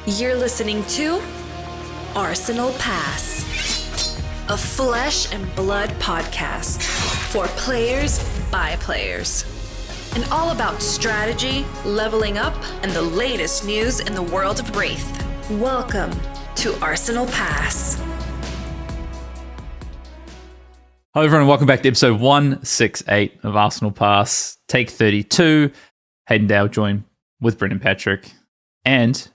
You're listening to Arsenal Pass, a flesh and blood podcast for players by players. And all about strategy, leveling up, and the latest news in the world of Wraith. Welcome to Arsenal Pass. Hello everyone, welcome back to episode 168 of Arsenal Pass, take 32. Hayden Dale joined with Brendan Patrick. And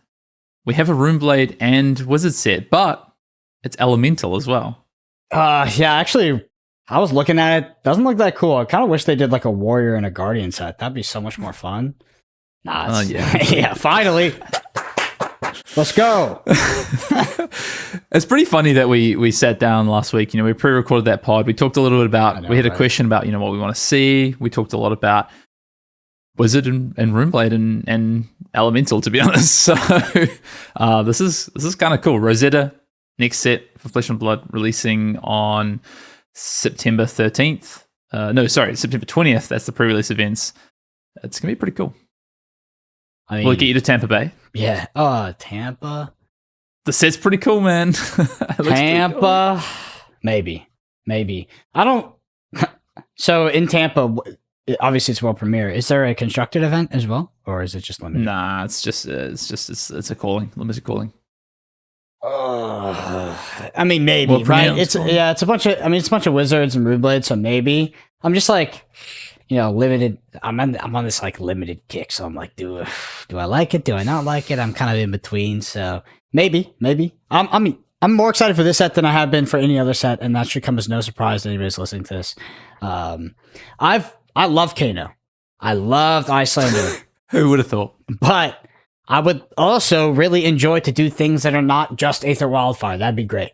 we have a Runeblade and Wizard set, but it's elemental as well. Yeah, actually, I was looking at it. Doesn't look that cool. I kind of wish they did like a warrior and a guardian set. That'd be so much more fun. Nah, yeah, finally. Let's go. It's pretty funny that we sat down last week. We pre-recorded that pod. We talked a little bit about, we had a question about, what we want to see. We talked a lot about Wizard and Runeblade and Elemental, to be honest. So this is kind of cool. Rosetta, next set for Flesh and Blood, releasing on September 13th. September 20th. That's the pre-release events. It's going to be pretty cool. Will it get you to Tampa Bay? Yeah. Tampa. The set's pretty cool, man. Tampa. Cool. Maybe. I don't. So in Tampa, obviously it's world premiere. Is there a constructed event as well, or is it just limited? Nah, it's a calling, limited calling. Maybe, world right? It's a bunch of wizards and Runeblade, so maybe. I'm just like, limited. I'm on this like limited kick, so I'm like, do I like it? Do I not like it? I'm kind of in between, so maybe. I'm more excited for this set than I have been for any other set, and that should come as no surprise to anybody's listening to this. I love Kano. I loved Icelander. Who would have thought? But I would also really enjoy to do things that are not just Aether Wildfire. That'd be great.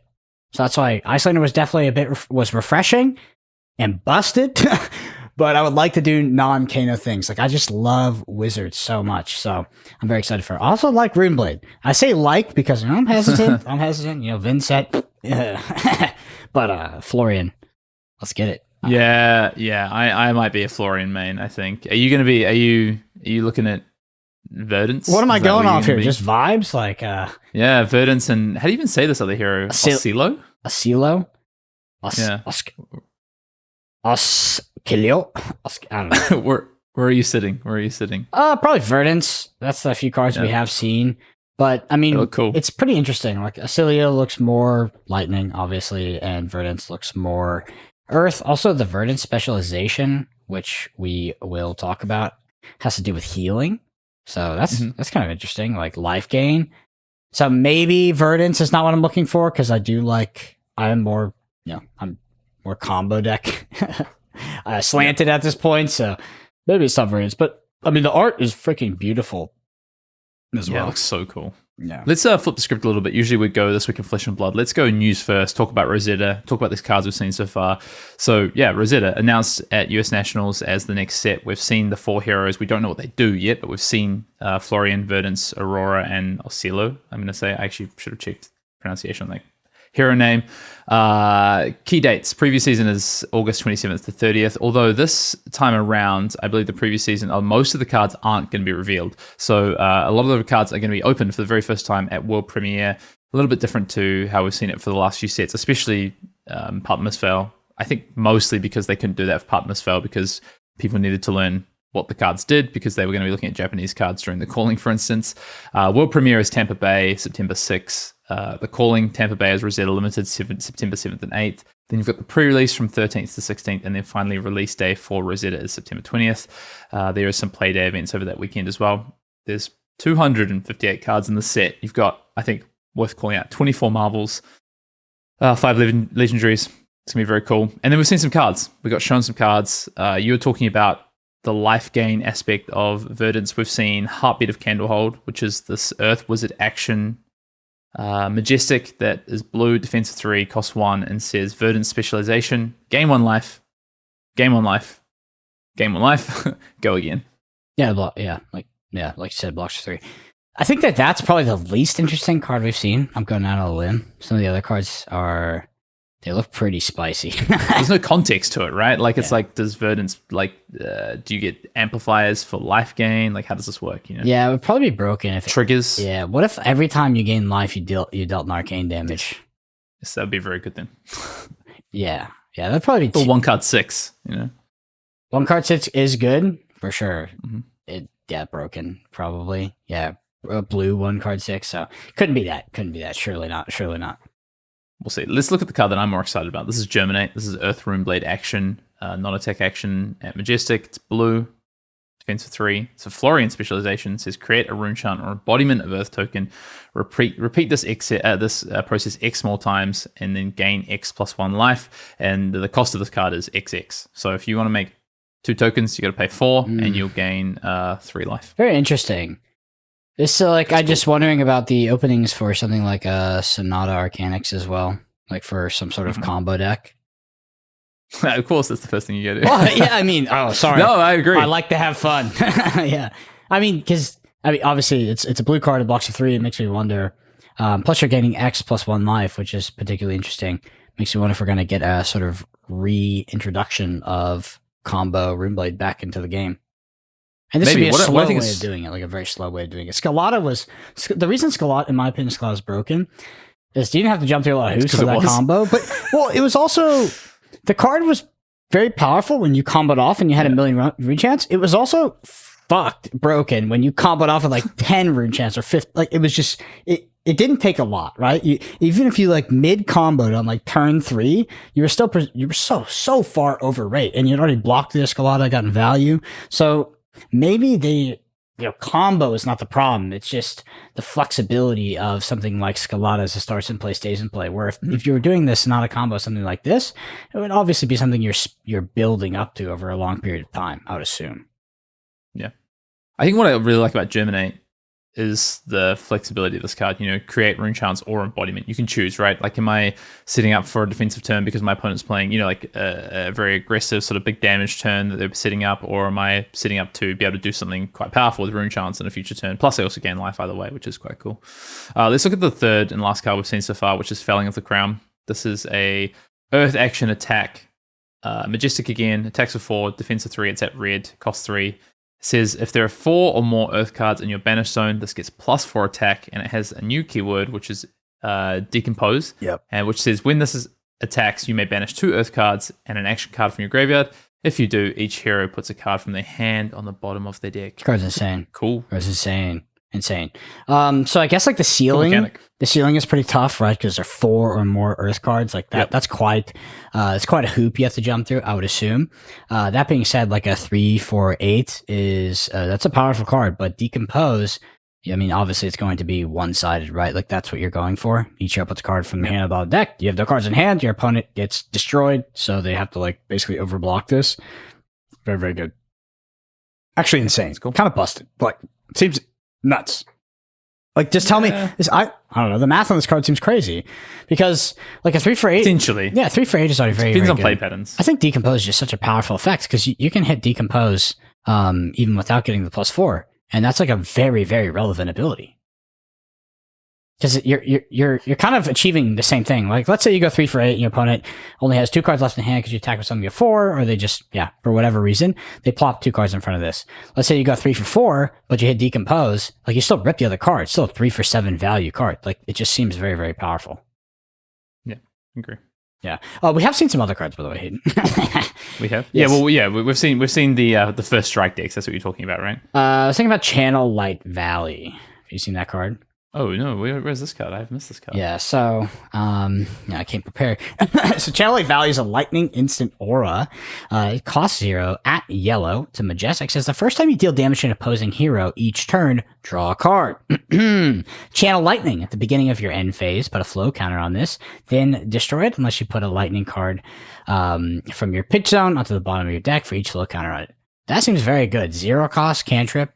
So that's why Icelander was definitely was refreshing and busted. But I would like to do non-Kano things. Like, I just love Wizards so much. So I'm very excited for it. I also like Runeblade. I say like because I'm hesitant. Vincent. But Florian, let's get it. Yeah. I might be a Florian main, I think. Are you looking at Verdance? What am I going off here? Just vibes? Like, yeah, Verdance and, how do you even say this other hero? Oscillo? Oscillo? Yeah. Oscillo? I don't know. Where are you sitting? Probably Verdance. That's the few cards we have seen. But, cool. It's pretty interesting. Like, Oscillo looks more lightning, obviously, and Verdance looks more earth. Also, the Verdance specialization, which we will talk about, has to do with healing. So that's kind of interesting, like life gain. So maybe Verdance is not what I'm looking for, because I'm more combo deck slanted at this point. So maybe it's not Verdance, but the art is freaking beautiful as well. Yeah, it looks so cool. Yeah. Let's flip the script a little bit. Usually we go this week in Flesh and Blood. Let's go news first, talk about Rosetta, talk about these cards we've seen so far. So yeah, Rosetta announced at US Nationals as the next set. We've seen the 4 heroes. We don't know what they do yet, but we've seen Florian, Verdance, Aurora, and Oscillo. I'm going to say, I actually should have checked pronunciation on that hero name. Key dates. Previous season is August 27th to 30th. Although this time around, I believe the previous season, most of the cards aren't going to be revealed. So a lot of the cards are going to be opened for the very first time at World Premiere. A little bit different to how we've seen it for the last few sets, especially Partner's Fail. I think mostly because they couldn't do that for Partner's Fail because people needed to learn what the cards did because they were going to be looking at Japanese cards during the calling, for instance. World Premiere is Tampa Bay, September 6th. The calling, Tampa Bay is Rosetta Limited, September 7th and 8th. Then you've got the pre-release from 13th to 16th, and then finally release day for Rosetta is September 20th. There are some play day events over that weekend as well. There's 258 cards in the set. You've got, I think, worth calling out, 24 Marvels, 5 Legendaries. It's going to be very cool. And then we've seen some cards. We got shown some cards. You were talking about the life gain aspect of Verdance. We've seen Heartbeat of Candlehold, which is this Earth Wizard action Majestic that is blue, defense 3, cost 1, and says Verdance specialization, gain 1 life, gain 1 life, gain 1 life, go again. Yeah, like you said, blocks 3. I think that's probably the least interesting card we've seen. I'm going out on a limb. Some of the other cards are They look pretty spicy. There's no context to it, right? Like, it's like, does Verdant's, like, do you get amplifiers for life gain? Like, how does this work, you know? Yeah, it would probably be broken if Triggers? Yeah, what if every time you gain life, you dealt an arcane damage? Yes, that would be very good then. Yeah, that'd probably be... Or 1 card 6, you know? 1 card 6 is good, for sure. Mm-hmm. Broken, probably. Yeah, a blue 1 card 6, so couldn't be that. Surely not. We'll see. Let's look at the card that I'm more excited about. This is Germinate. This is Earth Runeblade action, non-attack action at Majestic. It's blue, defense for 3. It's a Florian specialization. It says create a rune chant or embodiment of Earth token. Repeat this process X more times, and then gain X plus 1 life. And the cost of this card is XX. So if you want to make 2 tokens, you got to pay 4, and you'll gain 3 life. Very interesting. This I'm just wondering about the openings for something like Sonata Arcanix as well, like for some sort of combo deck. Of course, that's the first thing you get. Well, yeah, I mean, sorry. No, I agree. I like to have fun. Yeah, because obviously it's a blue card. It blocks for 3. It makes me wonder. Plus, you're gaining X plus 1 life, which is particularly interesting. Makes me wonder if we're going to get a sort of reintroduction of combo Runeblade back into the game. And this would be a slow way of doing it, like a very slow way of doing it. Scalata was... The reason Scalata, in my opinion, Scalata was broken is you didn't have to jump through a lot of hoops for that combo. But, well, it was also... The card was very powerful when you comboed off and you had a million rune chants. It was also broken when you comboed off with like 10 rune chants or 50. Like, it was just... It didn't take a lot, right? Even if you like mid comboed on like turn 3, you were so far over rate, and you'd already blocked the Scalata, gotten value. So... Maybe combo is not the problem. It's just the flexibility of something like Scalata as it starts in play, stays in play. Where if you were doing this, not a combo, something like this, it would obviously be something you're building up to over a long period of time, I would assume. Yeah. I think what I really like about Germinate is the flexibility of this card. Create rune chants or embodiment. You can choose, right? Like, am I setting up for a defensive turn because my opponent's playing, like a very aggressive sort of big damage turn that they're setting up, or am I setting up to be able to do something quite powerful with rune chants in a future turn? Plus, I also gain life either way, which is quite cool. Let's look at the third and last card we've seen so far, which is Felling of the Crown. This is a Earth action attack. Majestic again, attacks for 4, defense for 3. It's at red, costs 3. Says if there are 4 or more Earth cards in your banish zone, this gets +4 attack, and it has a new keyword, which is decompose. Yep. And which says when this attacks, you may banish 2 Earth cards and an action card from your graveyard. If you do, each hero puts a card from their hand on the bottom of their deck. This card's insane. Cool. This card's insane. So I guess like the ceiling is pretty tough, right? Because there are 4 or more Earth cards like that. Yep. That's quite a hoop you have to jump through, I would assume. That being said, like a 3/4/8 is that's a powerful card, but decompose. Obviously it's going to be one-sided, right? Like that's what you're going for. Each hero puts a card from the hand of the deck. You have no cards in hand. Your opponent gets destroyed, so they have to like basically overblock this. Very, very good. Actually, insane. It's cool. Kind of busted, but it seems nuts. Like, just tell me this. I don't know. The math on this card seems crazy because, like, a 3/8. Potentially. Yeah, 3/8 is already very, depends very on good. play patterns. I think Decompose is just such a powerful effect because you can hit Decompose even without getting the +4. And that's like a very, very relevant ability. Because you're kind of achieving the same thing. Like, let's say you go 3/8 and your opponent only has 2 cards left in hand because you attack with something you have 4, or they just, for whatever reason, they plop 2 cards in front of this. Let's say you go 3/4, but you hit Decompose, like you still rip the other card. It's still a 3/7 value card. Like, it just seems very, very powerful. Yeah, I agree. Yeah. We have seen some other cards, by the way, Hayden. We have? Yes. Yeah, we've seen the first strike decks. That's what you're talking about, right? I was thinking about Channel Light Valley. Have you seen that card? Oh, no. Where's this card? I've missed this card. Yeah, so, I can't prepare. So Channel Light Valley is a lightning instant aura. It costs 0 at yellow to Majestic. Says the first time you deal damage to an opposing hero each turn, draw a card. Channel Lightning at the beginning of your end phase. Put a flow counter on this. Then destroy it unless you put a lightning card from your pitch zone onto the bottom of your deck for each flow counter on it. That seems very good. 0 cost, cantrip.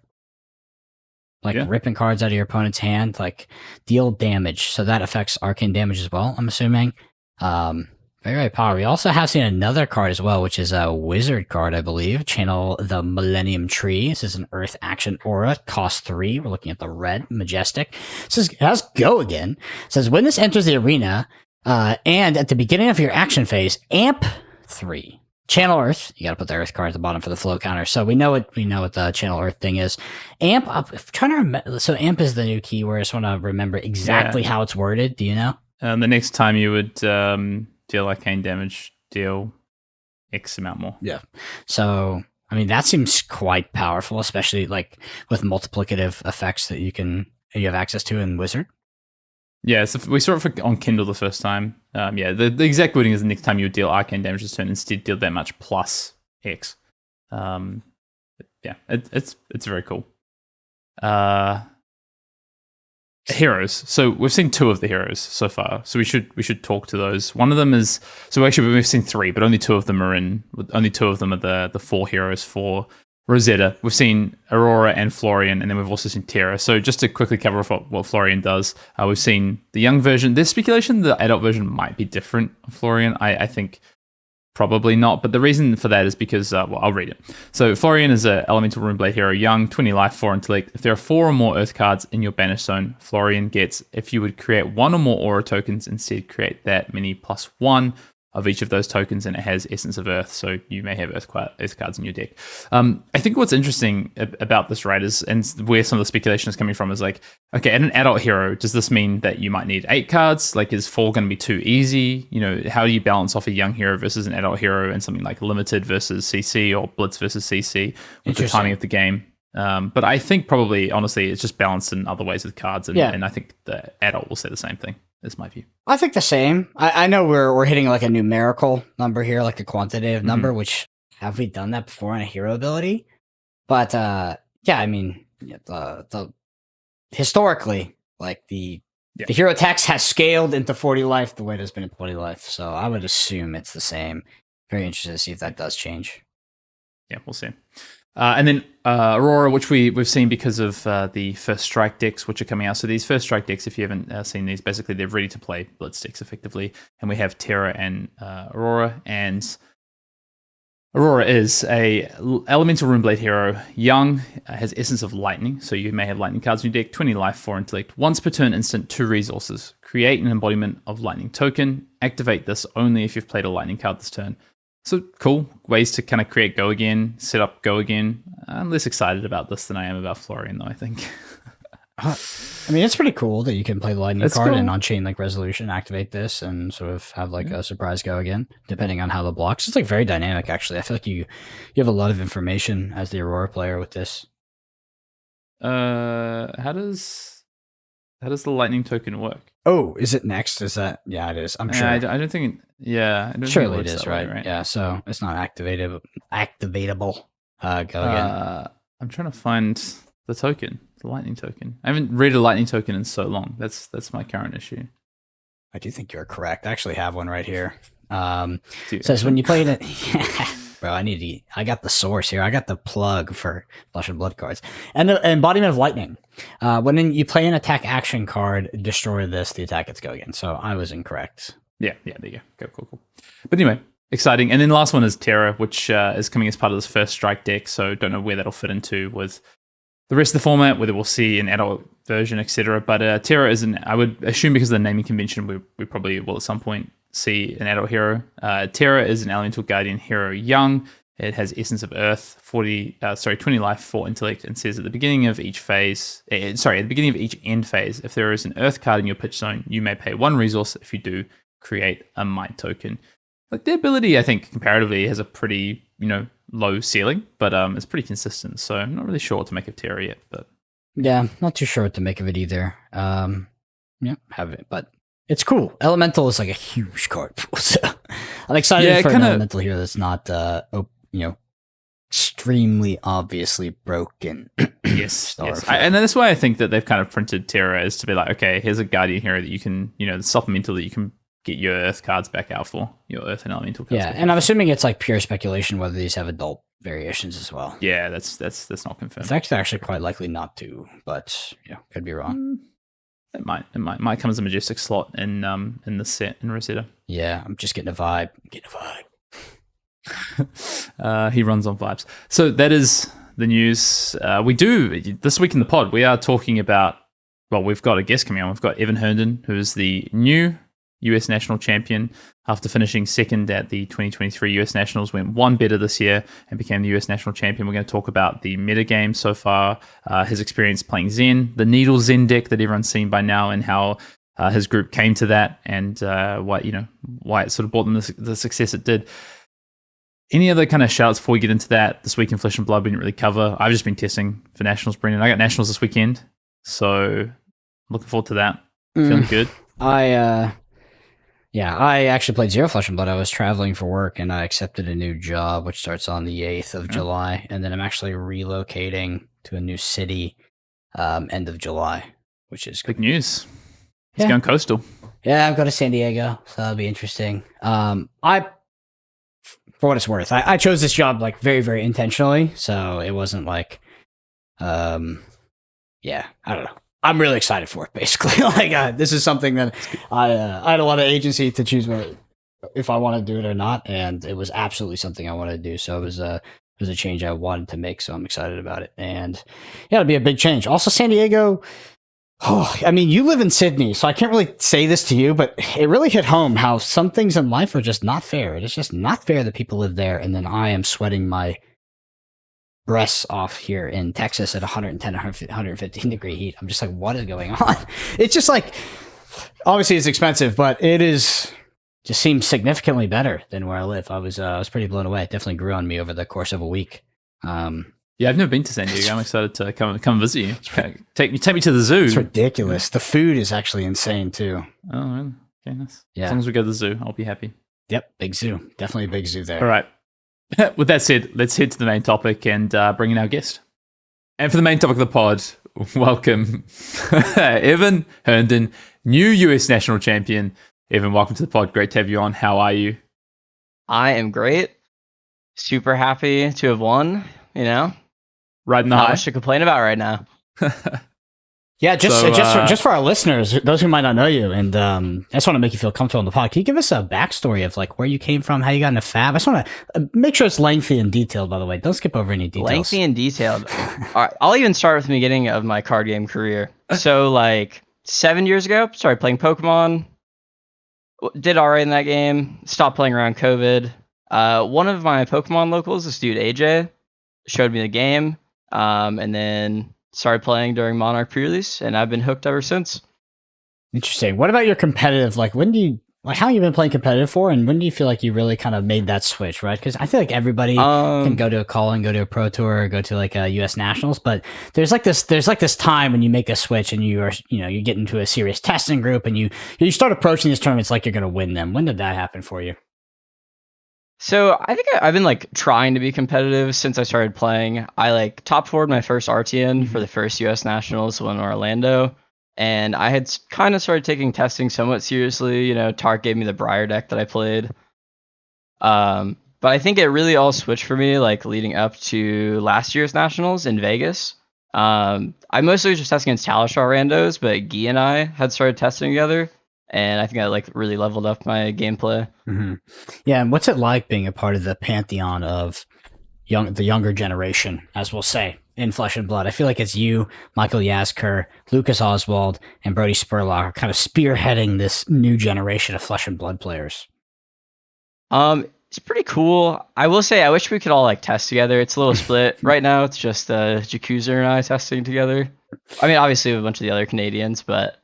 Ripping cards out of your opponent's hand, like deal damage. So that affects arcane damage as well, I'm assuming. Very, very powerful. We also have seen another card as well, which is a wizard card, I believe. Channel the Millennium Tree. This is an Earth action aura. Cost 3. We're looking at the red, Majestic. It says, it has go again. It says, when this enters the arena, And at the beginning of your action phase, Amp 3. Channel Earth. You got to put the Earth card at the bottom for the flow counter. So we know what the Channel Earth thing is. Amp. I'm trying to remember. So Amp is the new keyword. I just want to remember exactly how it's worded. Do you know? The next time you would deal arcane damage, deal X amount more. Yeah. So I mean that seems quite powerful, especially like with multiplicative effects that you have access to in Wizard. Yeah, so we saw it on Kindle the first time. The exact wording is the next time you deal arcane damage this turn, instead deal that much plus X. It's very cool. Heroes. So we've seen 2 of the heroes so far. So we should talk to those. One of them is we've seen 3, but only 2 of them are the 4 heroes for Rosetta. We've seen Aurora and Florian, and then we've also seen Terra. So just to quickly cover off what Florian does, we've seen the young version. There's speculation the adult version might be different of Florian. I think probably not, but the reason for that is because, I'll read it. So Florian is an elemental Runeblade hero, young, 20 life, 4 intellect. If there are 4 or more Earth cards in your banish zone, Florian gets, if you would create 1 or more Aura tokens, instead create that many +1 of each of those tokens, and it has Essence of Earth, so you may have Earth cards in your deck. I think what's interesting about this, right, is, and where some of the speculation is coming from, is like, okay, at an adult hero, does this mean that you might need 8 cards? Like, is 4 going to be too easy? You know, how do you balance off a young hero versus an adult hero, and something like Limited versus CC, or Blitz versus CC, with the timing of the game? But I think probably, honestly, it's just balanced in other ways with cards, and I think the adult will say the same thing. Is my view. I think the same. I know we're hitting like a numerical number here, like a quantitative number, which have we done that before on a hero ability? But I mean, the historically, like the hero tax has scaled into 40 life the way it has been in 20 life. So I would assume it's the same. Very interested to see if that does change. Yeah, we'll see. And then Aurora, which we've seen because of the First Strike decks, which are coming out. So these First Strike decks, if you haven't seen these, basically they're ready to play Blitz decks effectively. And we have Terra and Aurora. And Aurora is a elemental Runeblade hero, young, has Essence of Lightning. So you may have Lightning cards in your deck, 20 life, 4 intellect, once per turn instant, 2 resources. Create an embodiment of Lightning token. Activate this only if you've played a Lightning card this turn. So cool ways to kind of create Go Again, set up Go Again. I'm less excited about this than I am about Florian, though, I think. I mean, it's pretty cool that you can play the Lightning card and on-chain like Resolution, activate this, and sort of have like a surprise Go Again, depending on how the blocks. It's like very dynamic, actually. I feel like you have a lot of information as the Aurora player with this. How does the Lightning token work? Oh, is it next? Is that? Yeah, it is. I'm sure. I don't think. I don't Surely think it is, way, right? Yeah. So it's not activatable. Go again. I'm trying to find the token, the Lightning token. I haven't read a Lightning token in so long. That's my current issue. I do think you're correct. I actually have one right here. Says when you play it. Bro, I got the source here. I got the plug for Flesh and Blood cards. And the embodiment of lightning. When you play an attack action card, destroy this, the attack gets Go Again. So I was incorrect. Yeah, there you go. Cool. But anyway, exciting. And then the last one is Terra, which is coming as part of this First Strike deck. So don't know where that'll fit into with the rest of the format, whether we'll see an adult version, etc. But Terra is I would assume because of the naming convention, we probably will at some point see an adult hero. Terra is an elemental guardian hero, young. It has Essence of Earth, 20 life, 4 intellect, and says at the beginning of each phase, at the beginning of each end phase, if there is an Earth card in your pitch zone, you may pay 1 resource. If you do, create a Might token. Like the ability, I think comparatively has a pretty low ceiling, but it's pretty consistent. So I'm not really sure what to make of Terra yet, but yeah, not too sure what to make of it either. Have it, but. It's cool. Elemental is like a huge card pool. So I'm excited for an elemental here that's not, extremely obviously broken. Yes. And that's why I think that they've kind of printed Terra as to be like, okay, here's a guardian hero that you can, the supplemental that you can get your Earth cards back out for, your Earth and elemental cards. Yeah, and I'm assuming it's like pure speculation whether these have adult variations as well. Yeah, that's not confirmed. It's actually quite likely not to, but could be wrong. It might come as a Majestic slot in the set in Rosetta. Yeah, I'm just getting a vibe. He runs on vibes. So that is the news. We do this week in the pod. We are talking about. Well, we've got a guest coming on. We've got Evan Herndon, who is the new US national champion after finishing second at the 2023 US Nationals, went one better this year and became the US national champion. We're going to talk about the metagame so far, his experience playing Zen, the Needle Zen deck that everyone's seen by now, and how his group came to that, and why it sort of brought them the success it did. Any other kind of shouts before we get into that? This week in Flesh and Blood we didn't really cover. I've just been testing for Nationals, Brendan. I got Nationals this weekend, so looking forward to that. Feeling good. I actually played Zero Flesh and Blood. I was traveling for work, and I accepted a new job, which starts on the 8th of July, and then I'm actually relocating to a new city end of July, which is big news. It's going coastal. Yeah, I'm going to San Diego, so that'll be interesting. For what it's worth, I chose this job like very, very intentionally, so it wasn't like, I don't know. I'm really excited for it, basically. This is something that I had a lot of agency to choose if I want to do it or not, and it was absolutely something I wanted to do. So it was a change I wanted to make, so I'm excited about it. And yeah, it'll be a big change. Also, San Diego. Oh, I mean, you live in Sydney, so I can't really say this to you, but it really hit home how some things in life are just not fair. It's just not fair that people live there, and then I am sweating my breasts off here in Texas at 110, 115 degree heat. I'm just like, what is going on? It's just like, obviously it's expensive, but it is just seems significantly better than where I live. I was pretty blown away. It definitely grew on me over the course of a week. Yeah, I've never been to San Diego. I'm excited to come visit you. Take me to the zoo. It's ridiculous. The food is actually insane too. Oh, really? Okay, nice. Yeah. As long as we go to the zoo, I'll be happy. Yep, big zoo. Definitely a big zoo there. All right. With that said, let's head to the main topic and bring in our guest. And for the main topic of the pod, welcome Evan Herndon, new US national champion. Evan, welcome to the pod. Great to have you on. How are you? I am great. Super happy to have won, Right in the Not high. much to complain about right now. Yeah, just for our listeners, those who might not know you, and I just want to make you feel comfortable on the pod. Can you give us a backstory of like where you came from, how you got into Fab? I just want to make sure it's lengthy and detailed. By the way, don't skip over any details. Lengthy and detailed. All right, I'll even start with the beginning of my card game career. So like 7 years ago, started playing Pokemon. Did all right in that game. Stopped playing around COVID. One of my Pokemon locals, this dude AJ, showed me the game, and then started playing during Monarch pre-release, and I've been hooked ever since. Interesting. What about your competitive? Like, how you been playing competitive for, and when do you feel like you really kind of made that switch, right? Because I feel like everybody can go to a call-in, go to a pro tour, go to like a U.S. Nationals, but there's like this time when you make a switch and you get into a serious testing group and you start approaching these tournaments like you're going to win them. When did that happen for you? So I think I've been like trying to be competitive since I started playing. I like top forward my first RTN for the first US Nationals in Orlando, and I had kind of started taking testing somewhat seriously. Tark gave me the Briar deck that I played. But I think it really all switched for me like leading up to last year's Nationals in Vegas. I mostly was just testing against Talishar randos, but Guy and I had started testing together. And I think I like really leveled up my gameplay. Mm-hmm. Yeah, and what's it like being a part of the pantheon of the younger generation, as we'll say, in Flesh and Blood? I feel like it's you, Michael Yasker, Lucas Oswald, and Brody Spurlock are kind of spearheading this new generation of Flesh and Blood players. It's pretty cool. I will say I wish we could all like test together. It's a little split. Right now it's just Jacuzer and I testing together. I mean, obviously with a bunch of the other Canadians, but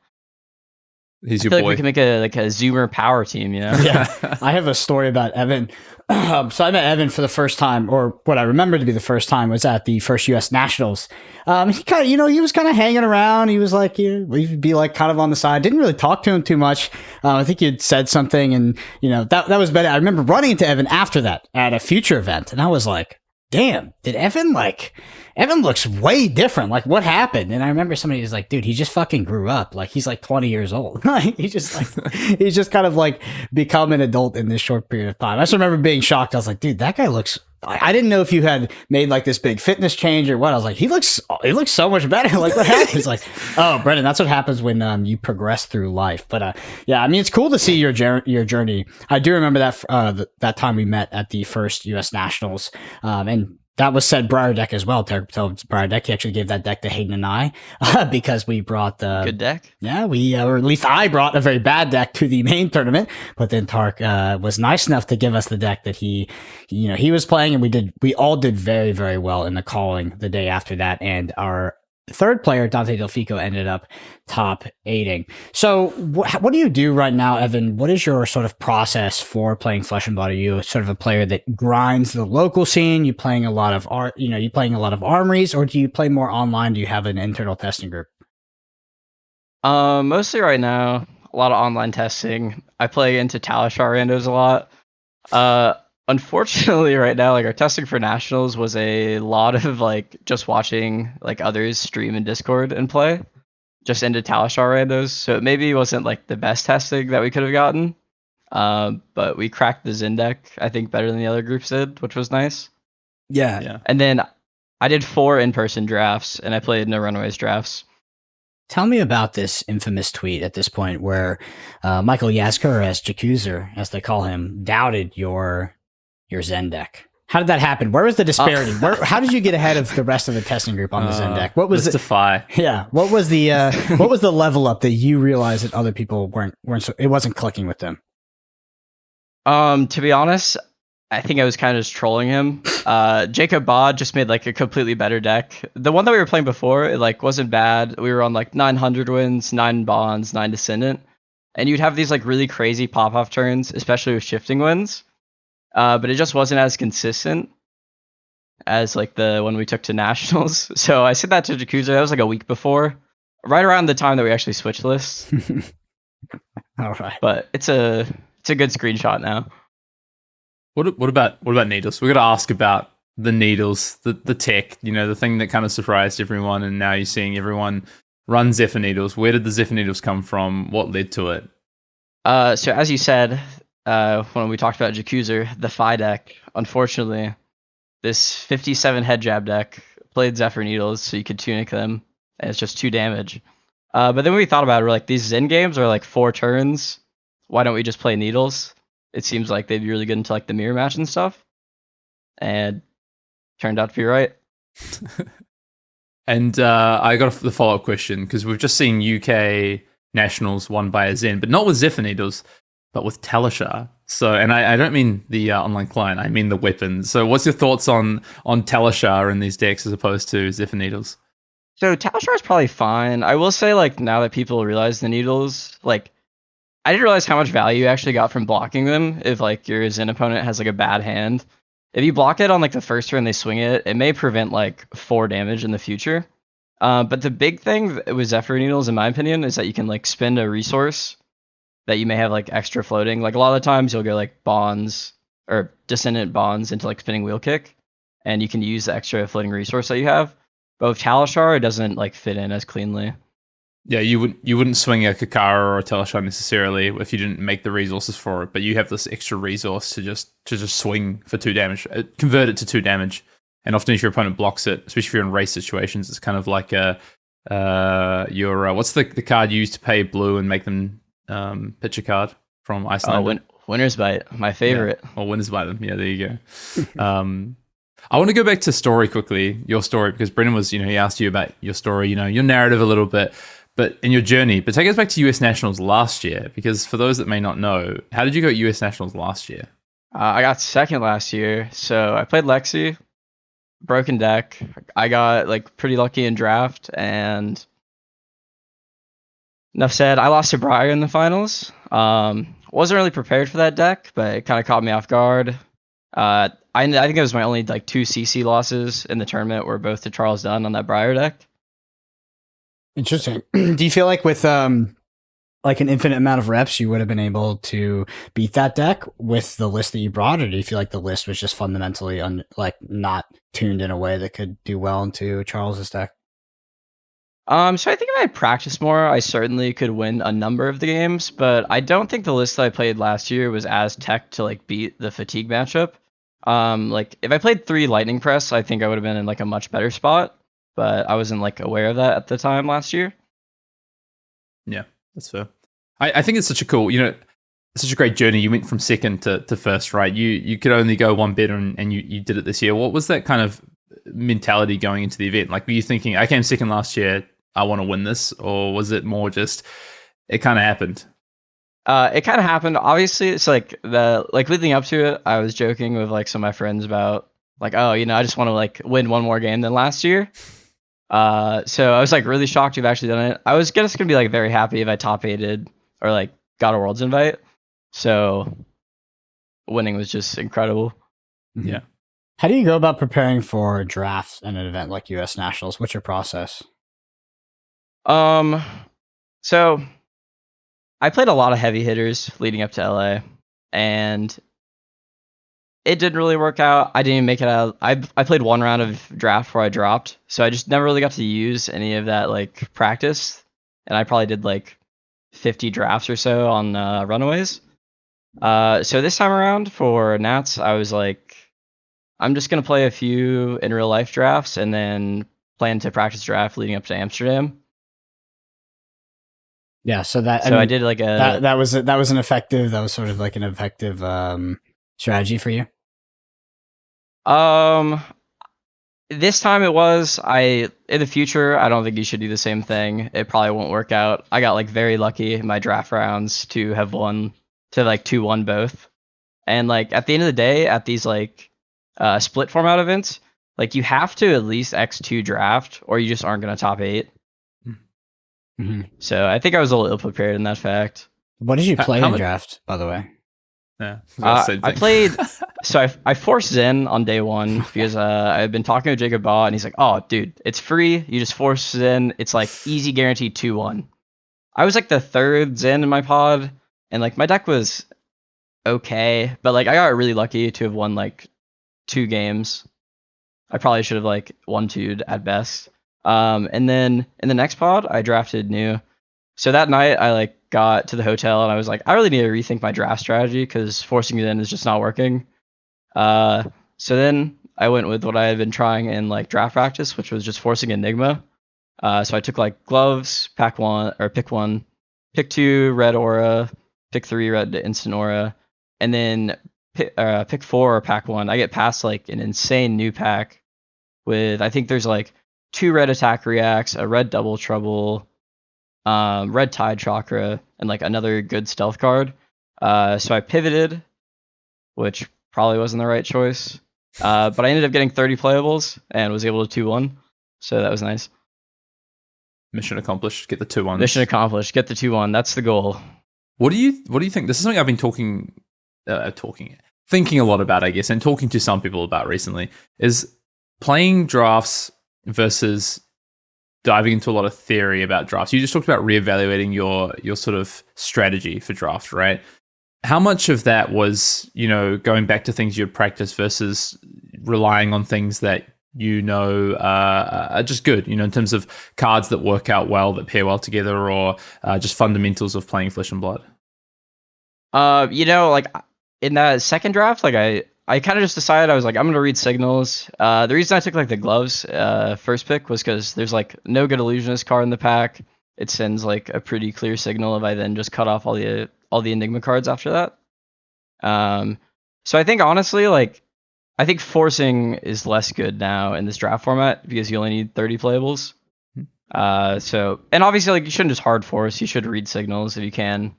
He's I your feel boy. like we can make a Zoomer power team, Yeah, I have a story about Evan. So I met Evan for the first time, or what I remember to be the first time was at the first U.S. Nationals. He kind of, he was kind of hanging around. He was like, we'd be like kind of on the side. Didn't really talk to him too much. I think you'd said something, and that was better. I remember running into Evan after that at a future event, and I was like, damn, did Evan looks way different. Like, what happened? And I remember somebody was like, dude, he just fucking grew up. Like, he's like 20 years old. he's just kind of like become an adult in this short period of time. I just remember being shocked. I was like, dude, that guy looks, I didn't know if you had made like this big fitness change or what. I was like, he looks so much better. Like, what happened? He's like, oh, Brendan, that's what happens when you progress through life. But yeah, I mean, it's cool to see your journey. I do remember that time we met at the first U.S. Nationals, and that was said Briar deck as well. Tarek Patel's Briar deck. He actually gave that deck to Hayden and I because we brought the Good deck. Yeah, or at least I brought a very bad deck to the main tournament. But then Tarek was nice enough to give us the deck that he was playing, and we all did very, very well in the calling the day after that. And our third player, Dante Delfico, ended up top 8ing. So what do you do right now, Evan? What is your sort of process for playing Flesh and Blood? Are you sort of a player that grinds the local scene? You playing a lot of armories, or do you play more online? Do you have an internal testing group? Mostly right now, a lot of online testing. I play into Talishar randos a lot. Unfortunately, right now, like our testing for nationals was a lot of like just watching like others stream in Discord and play, just into Talishar randos. So it maybe wasn't like the best testing that we could have gotten. But we cracked the Zen deck, I think, better than the other groups did, which was nice. Yeah. And then I did 4 in-person drafts, and I played no Runaways drafts. Tell me about this infamous tweet at this point where Michael Yasker, as Jacuzzer, as they call him, doubted your Zen deck. How did that happen? Where was the disparity? How did you get ahead of the rest of the testing group on the Zen deck? What was Defy? Yeah. What was the level up that you realized that other people weren't it wasn't clicking with them? To be honest, I think I was kind of just trolling him. Jacob Bod just made like a completely better deck. The one that we were playing before, it like wasn't bad. We were on like 900 wins, 9 bonds, 9 descendant, and you'd have these like really crazy pop-off turns, especially with shifting wins. But it just wasn't as consistent as like the one we took to nationals. So I said that to Jacuzza. That was like a week before, right around the time that we actually switched lists. All right. But it's a good screenshot now. What about needles? We're gonna ask about the needles, the tech. The thing that kind of surprised everyone, and now you're seeing everyone run Zephyr needles. Where did the Zephyr needles come from? What led to it? So as you said, when we talked about Jacuzzer, the Phi deck, unfortunately, this 57 head jab deck played Zephyr needles, so you could tunic them, and it's just 2 damage. But then when we thought about it, we're like, these Zen games are like 4 turns. Why don't we just play needles? It seems like they'd be really good into like the mirror match and stuff. And turned out to be right. And I got the follow-up question, because we've just seen UK Nationals won by a Zen, but not with Zephyr needles, but with Talishar. So, and I don't mean the online client, I mean the weapons. So what's your thoughts on Talishar in these decks as opposed to Zephyr needles? So Talishar is probably fine. I will say, like, now that people realize the needles, like, I didn't realize how much value you actually got from blocking them if like your Zen opponent has like a bad hand. If you block it on like the first turn they swing it, it may prevent like 4 damage in the future. But the big thing with Zephyr needles, in my opinion, is that you can like spend a resource that you may have like extra floating. Like a lot of the times you'll go like bonds or descendant bonds into like spinning wheel kick, and you can use the extra floating resource that you have. But with Talishar, it doesn't like fit in as cleanly. Yeah, you wouldn't swing a Kakara or a Talishar necessarily if you didn't make the resources for it, but you have this extra resource to just swing for 2 damage, convert it to 2 damage. And often if your opponent blocks it, especially if you're in race situations, it's kind of like what's the card you use to pay blue and make them pitch a card from Iceland? Winner's Bite, my favorite. Yeah. Or Winner's Bite. Yeah, there you go. I want to go back to story quickly, your story, because Brendan was, he asked you about your story, your narrative a little bit. But in your journey, but take us back to US Nationals last year, because for those that may not know, how did you go at US Nationals last year? I got second last year, so I played Lexi, broken deck. I got like pretty lucky in draft, and enough said. I lost to Briar in the finals. Wasn't really prepared for that deck, but it kind of caught me off guard. I think it was my only like 2 CC losses in the tournament were both to Charles Dunn on that Briar deck. Interesting. Do you feel like with like an infinite amount of reps, you would have been able to beat that deck with the list that you brought, or do you feel like the list was just fundamentally not tuned in a way that could do well into Charles's deck? So I think if I practiced more, I certainly could win a number of the games, but I don't think the list that I played last year was as tech to like beat the fatigue matchup. Like if I played 3 lightning press, I think I would have been in like a much better spot. But I wasn't like aware of that at the time last year. Yeah, that's fair. I think it's such a cool, such a great journey. You went from second to first, right? You could only go one better, and you did it this year. What was that kind of mentality going into the event? Like, were you thinking, I came second last year, I want to win this, or was it more just it kind of happened? It kind of happened. Obviously, it's like leading up to it, I was joking with like some of my friends about like, oh, I just want to like win one more game than last year. So I was like really shocked you've actually done it. I was just gonna be like very happy if I top aided or like got a Worlds invite. So winning was just incredible. Yeah. How do you go about preparing for drafts and an event like US Nationals? What's your process? So I played a lot of heavy hitters leading up to LA, and it didn't really work out. I didn't even make it out. I played one round of draft before I dropped, so I just never really got to use any of that like practice. And I probably did like 50 drafts or so on runaways. So this time around for Nats, I was like, I'm just gonna play a few in real life drafts and then plan to practice draft leading up to Amsterdam. Yeah, so I did like that was an effective. That was sort of like an effective strategy for you. This time it was. In the future, I don't think you should do the same thing. It probably won't work out. I got like very lucky in my draft rounds to have won to like 2-1 both. And like at the end of the day, at these like split format events, like you have to at least X2 draft or you just aren't gonna top 8. Mm-hmm. So I think I was a little ill prepared in that fact. What did you play in draft, by the way? Yeah, I played. So I forced Zen on day one because I've been talking with Jacob Baugh and he's like, "Oh, dude, it's free. You just force Zen. It's like easy guaranteed 2-1." I was like the third Zen in my pod, and like my deck was okay, but like I got really lucky to have won like 2 games. I probably should have like 1-2'd at best. And then in the next pod, I drafted new. So that night, I like got to the hotel and I was like, I really need to rethink my draft strategy because forcing it in is just not working. So then I went with what I had been trying in like draft practice, which was just forcing Enigma. So I took like gloves, pick 1, pick 2 red aura, pick 3 red instant aura, and then pick 4 or pack 1. I get past like an insane new pack with I think there's like 2 red attack reacts, a red double trouble, red tide chakra, and like another good stealth card. So I pivoted, which probably wasn't the right choice. But I ended up getting 30 playables and was able to 2-1. So that was nice. Mission accomplished. Get the 2-1. Mission accomplished. Get the 2-1. That's the goal. What do you think? This is something I've been thinking a lot about, I guess, and talking to some people about recently, is playing drafts versus diving into a lot of theory about drafts. You just talked about reevaluating your sort of strategy for draft, right? How much of that was, going back to things you'd practice versus relying on things that are just good, in terms of cards that work out well, that pair well together, or just fundamentals of playing Flesh and Blood? Like in that second draft, like I kind of just decided I was like, I'm gonna read signals. The reason I took like the gloves first pick was because there's like no good illusionist card in the pack. It sends like a pretty clear signal if I then just cut off all the Enigma cards after that. So I think honestly, like I think forcing is less good now in this draft format because you only need 30 playables. So and obviously like you shouldn't just hard force. You should read signals if you can.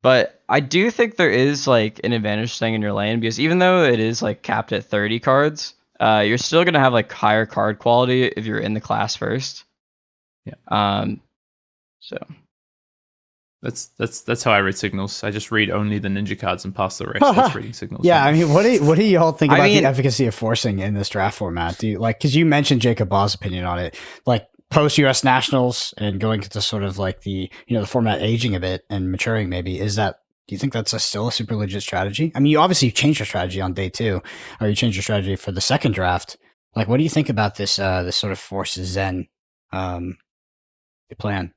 But I do think there is like an advantage staying in your lane because even though it is like capped at 30 cards, you're still gonna have like higher card quality if you're in the class first. Yeah. So that's how I read signals. I just read only the ninja cards and pass the rest. That's reading signals. Yeah, I mean, what do you all think about the efficacy of forcing in this draft format? Do you like, because you mentioned Jacob Baugh's opinion on it, like post US Nationals and going to sort of like the the format aging a bit and maturing maybe, do you think that's still a super legit strategy? I mean, you obviously changed your strategy on day 2, or you changed your strategy for the second draft. Like, what do you think about this this sort of forces Zen plan?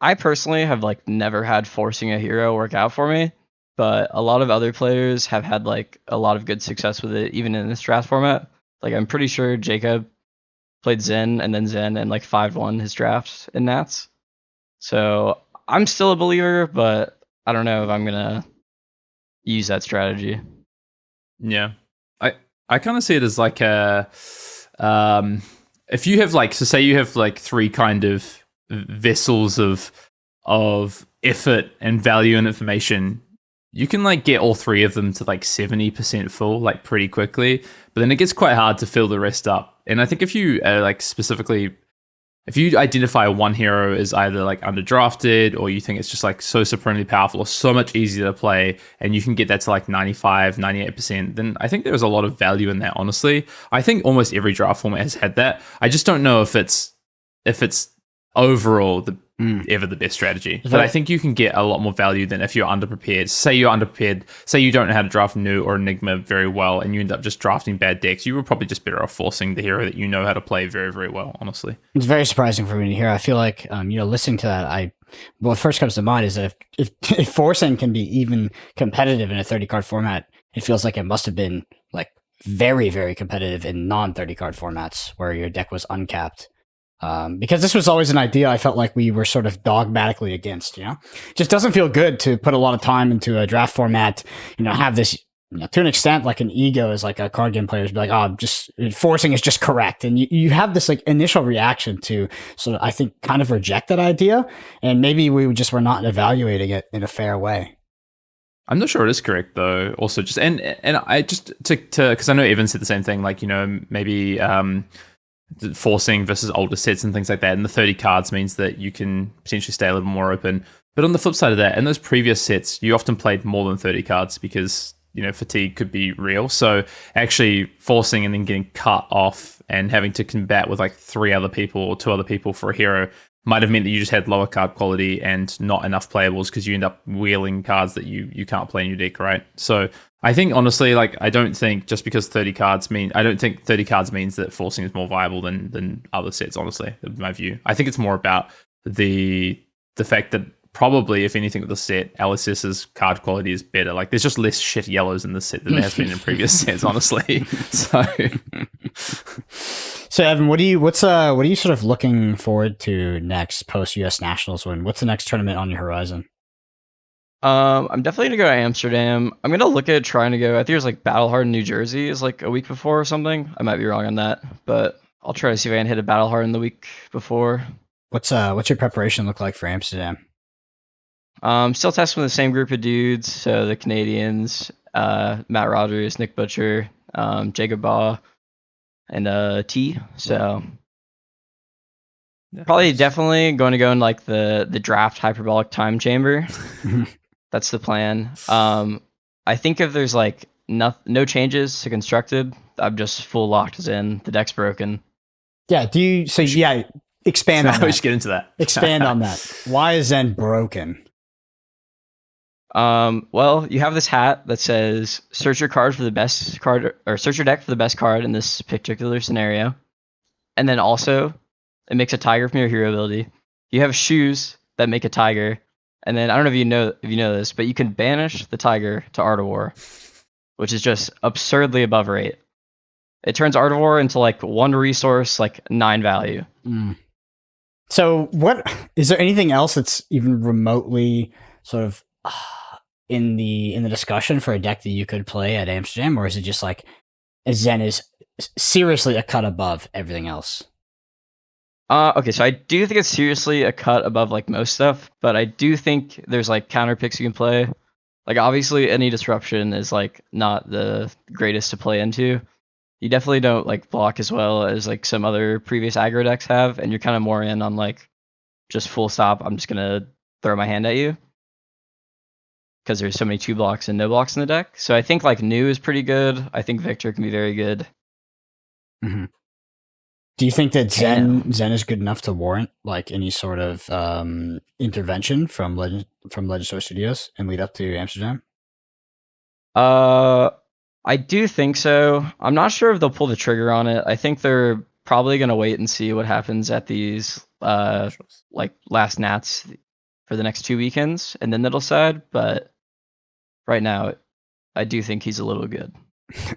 I personally have like never had forcing a hero work out for me, but a lot of other players have had like a lot of good success with it, even in this draft format. Like I'm pretty sure Jacob played Zen and like 5-1 his drafts in Nats. So I'm still a believer, but I don't know if I'm gonna use that strategy. Yeah, I kind of see it as like a if you have like, so say you have like three kind of vessels of effort and value and information, you can like get all three of them to like 70% full like pretty quickly, but then it gets quite hard to fill the rest up. And I think if you like specifically, if you identify one hero as either like underdrafted, or you think it's just like so supremely powerful or so much easier to play, and you can get that to like 95, 98%, then I think there's a lot of value in that, honestly. I think almost every draft format has had that. I just don't know if it's overall ever the best strategy. But I think you can get a lot more value than if you're underprepared. Say you're underprepared, say you don't know how to draft New or Enigma very well, and you end up just drafting bad decks, you were probably just better off forcing the hero that you know how to play very, very well, honestly. It's very surprising for me to hear. I feel like, listening to that, what first comes to mind is that if forcing can be even competitive in a 30 card format, it feels like it must have been like very, very competitive in non 30 card formats where your deck was uncapped. Because this was always an idea I felt like we were sort of dogmatically against, just doesn't feel good to put a lot of time into a draft format, have this, to an extent, like an ego as like a card game players be like, oh, just forcing is just correct. And you have this like initial reaction to sort of, I think, kind of reject that idea. And maybe we just were not evaluating it in a fair way. I'm not sure it is correct though. Also, just and I just to because I know Evan said the same thing. Like, maybe forcing versus older sets and things like that, and the 30 cards means that you can potentially stay a little more open. But on the flip side of that, in those previous sets, you often played more than 30 cards because fatigue could be real. So actually forcing and then getting cut off and having to combat with like 3 other people or 2 other people for a hero might have meant that you just had lower card quality and not enough playables because you end up wheeling cards that you can't play in your deck, right? So I think, honestly, like, I don't think just because 30 cards means that forcing is more viable than other sets, honestly, in my view. I think it's more about the fact that probably, if anything, with the set, LSS's card quality is better. Like, there's just less shit yellows in this set than there has been in previous sets, honestly. So Evan, what are you sort of looking forward to next post US Nationals win? What's the next tournament on your horizon? I'm definitely gonna go to Amsterdam. I'm gonna look at trying to go. I think there's like Battle Hard in New Jersey is like a week before or something. I might be wrong on that, but I'll try to see if I can hit a Battle Hard in the week before. What's your preparation look like for Amsterdam? Still testing with the same group of dudes. So the Canadians, Matt Rogers, Nick Butcher, Jacob Baugh, and T. So probably definitely going to go in like the draft hyperbolic time chamber. That's the plan. I think if there's like no changes to constructed, I'm just full locked as in. The deck's broken. Yeah. Expand on that. We should get into that. Expand on that. Why is Zen broken? Well, you have this hat that says search your card for the best card, or search your deck for the best card in this particular scenario. And then also it makes a tiger from your hero ability. You have shoes that make a tiger. And then I don't know if you know this, but you can banish the tiger to Art of War, which is just absurdly above rate. It turns Art of War into like 1 resource, like 9 value. So what is there anything else that's even remotely sort of in the discussion for a deck that you could play at Amsterdam, or is it just like Zen is seriously a cut above everything else? Okay, so I do think it's seriously a cut above like most stuff, but I do think there's like counter picks you can play. Like obviously any disruption is like not the greatest to play into. You definitely don't like block as well as like some other previous aggro decks have, and you're kind of more in on like just full stop. I'm just gonna throw my hand at you because there's so many 2 blocks and no blocks in the deck. So I think like New is pretty good. I think Victor can be very good. Mm-hmm. Do you think that Zen is good enough to warrant like any sort of intervention from Legendary Studios and lead up to Amsterdam? I do think so. I'm not sure if they'll pull the trigger on it. I think they're probably gonna wait and see what happens at these like last Nats for the next 2 weekends, and then they'll decide. But right now, I do think he's a little good.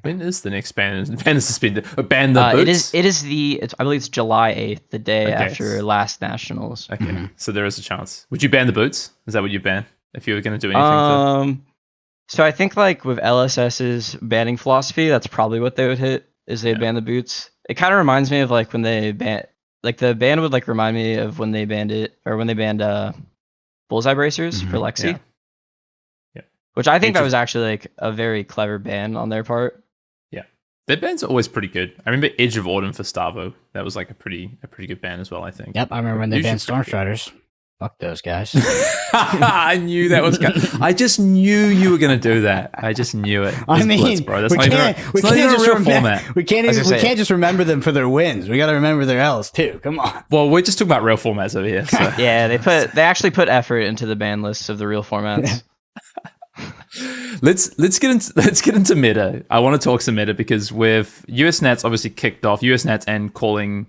When is the next ban? Ban is suspended. Ban the boots? It is I believe it's July 8th, the day Okay. after last nationals. Okay, so there is a chance. Would you ban the boots? Is that what you ban if you were going to do anything? So I think like with LSS's banning philosophy, that's probably what they would hit. Is they ban the boots. It kind of reminds me of like when they ban, like the ban would like remind me of when they banned bullseye bracers for Lexi. Yeah. Which I think that was actually like a very clever ban on their part. Yeah, their bans are always pretty good. I remember Edge of Autumn for Stavo. That was like a pretty good ban as well, I think. Yep, I remember when they banned Stormstriders. Fuck those guys. I knew that was going. I just knew you were going to do that. I just knew it. I mean, Blitz, bro. That's we can't just format. We can't just remember them for their wins. We got to remember their L's too. Come on. Well, we're just talking about real formats over here. So. Yeah, they actually put effort into the ban lists of the real formats. Let's get into meta. I want to talk some meta because with US Nats obviously kicked off, US Nats and calling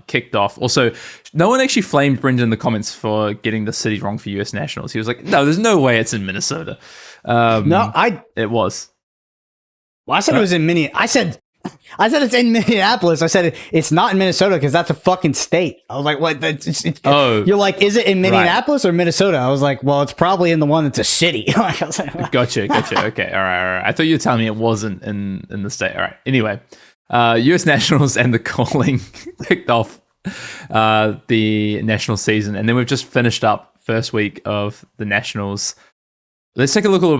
kicked off. Also, no one actually flamed Brendan in the comments for getting the city wrong for US Nationals. He was like, "No, there's no way it's in Minnesota." It was. Well, I said it was in I said it's in Minneapolis. I said it's not in Minnesota because that's a fucking state. I was like, what? You're like, is it in Minneapolis or Minnesota? I was like, well, it's probably in the one that's a city. Gotcha. Okay, all right. I thought you were telling me it wasn't in the state. All right. Anyway, U.S. Nationals and the calling kicked off the national season, and then we've just finished up first week of the Nationals. Let's take a little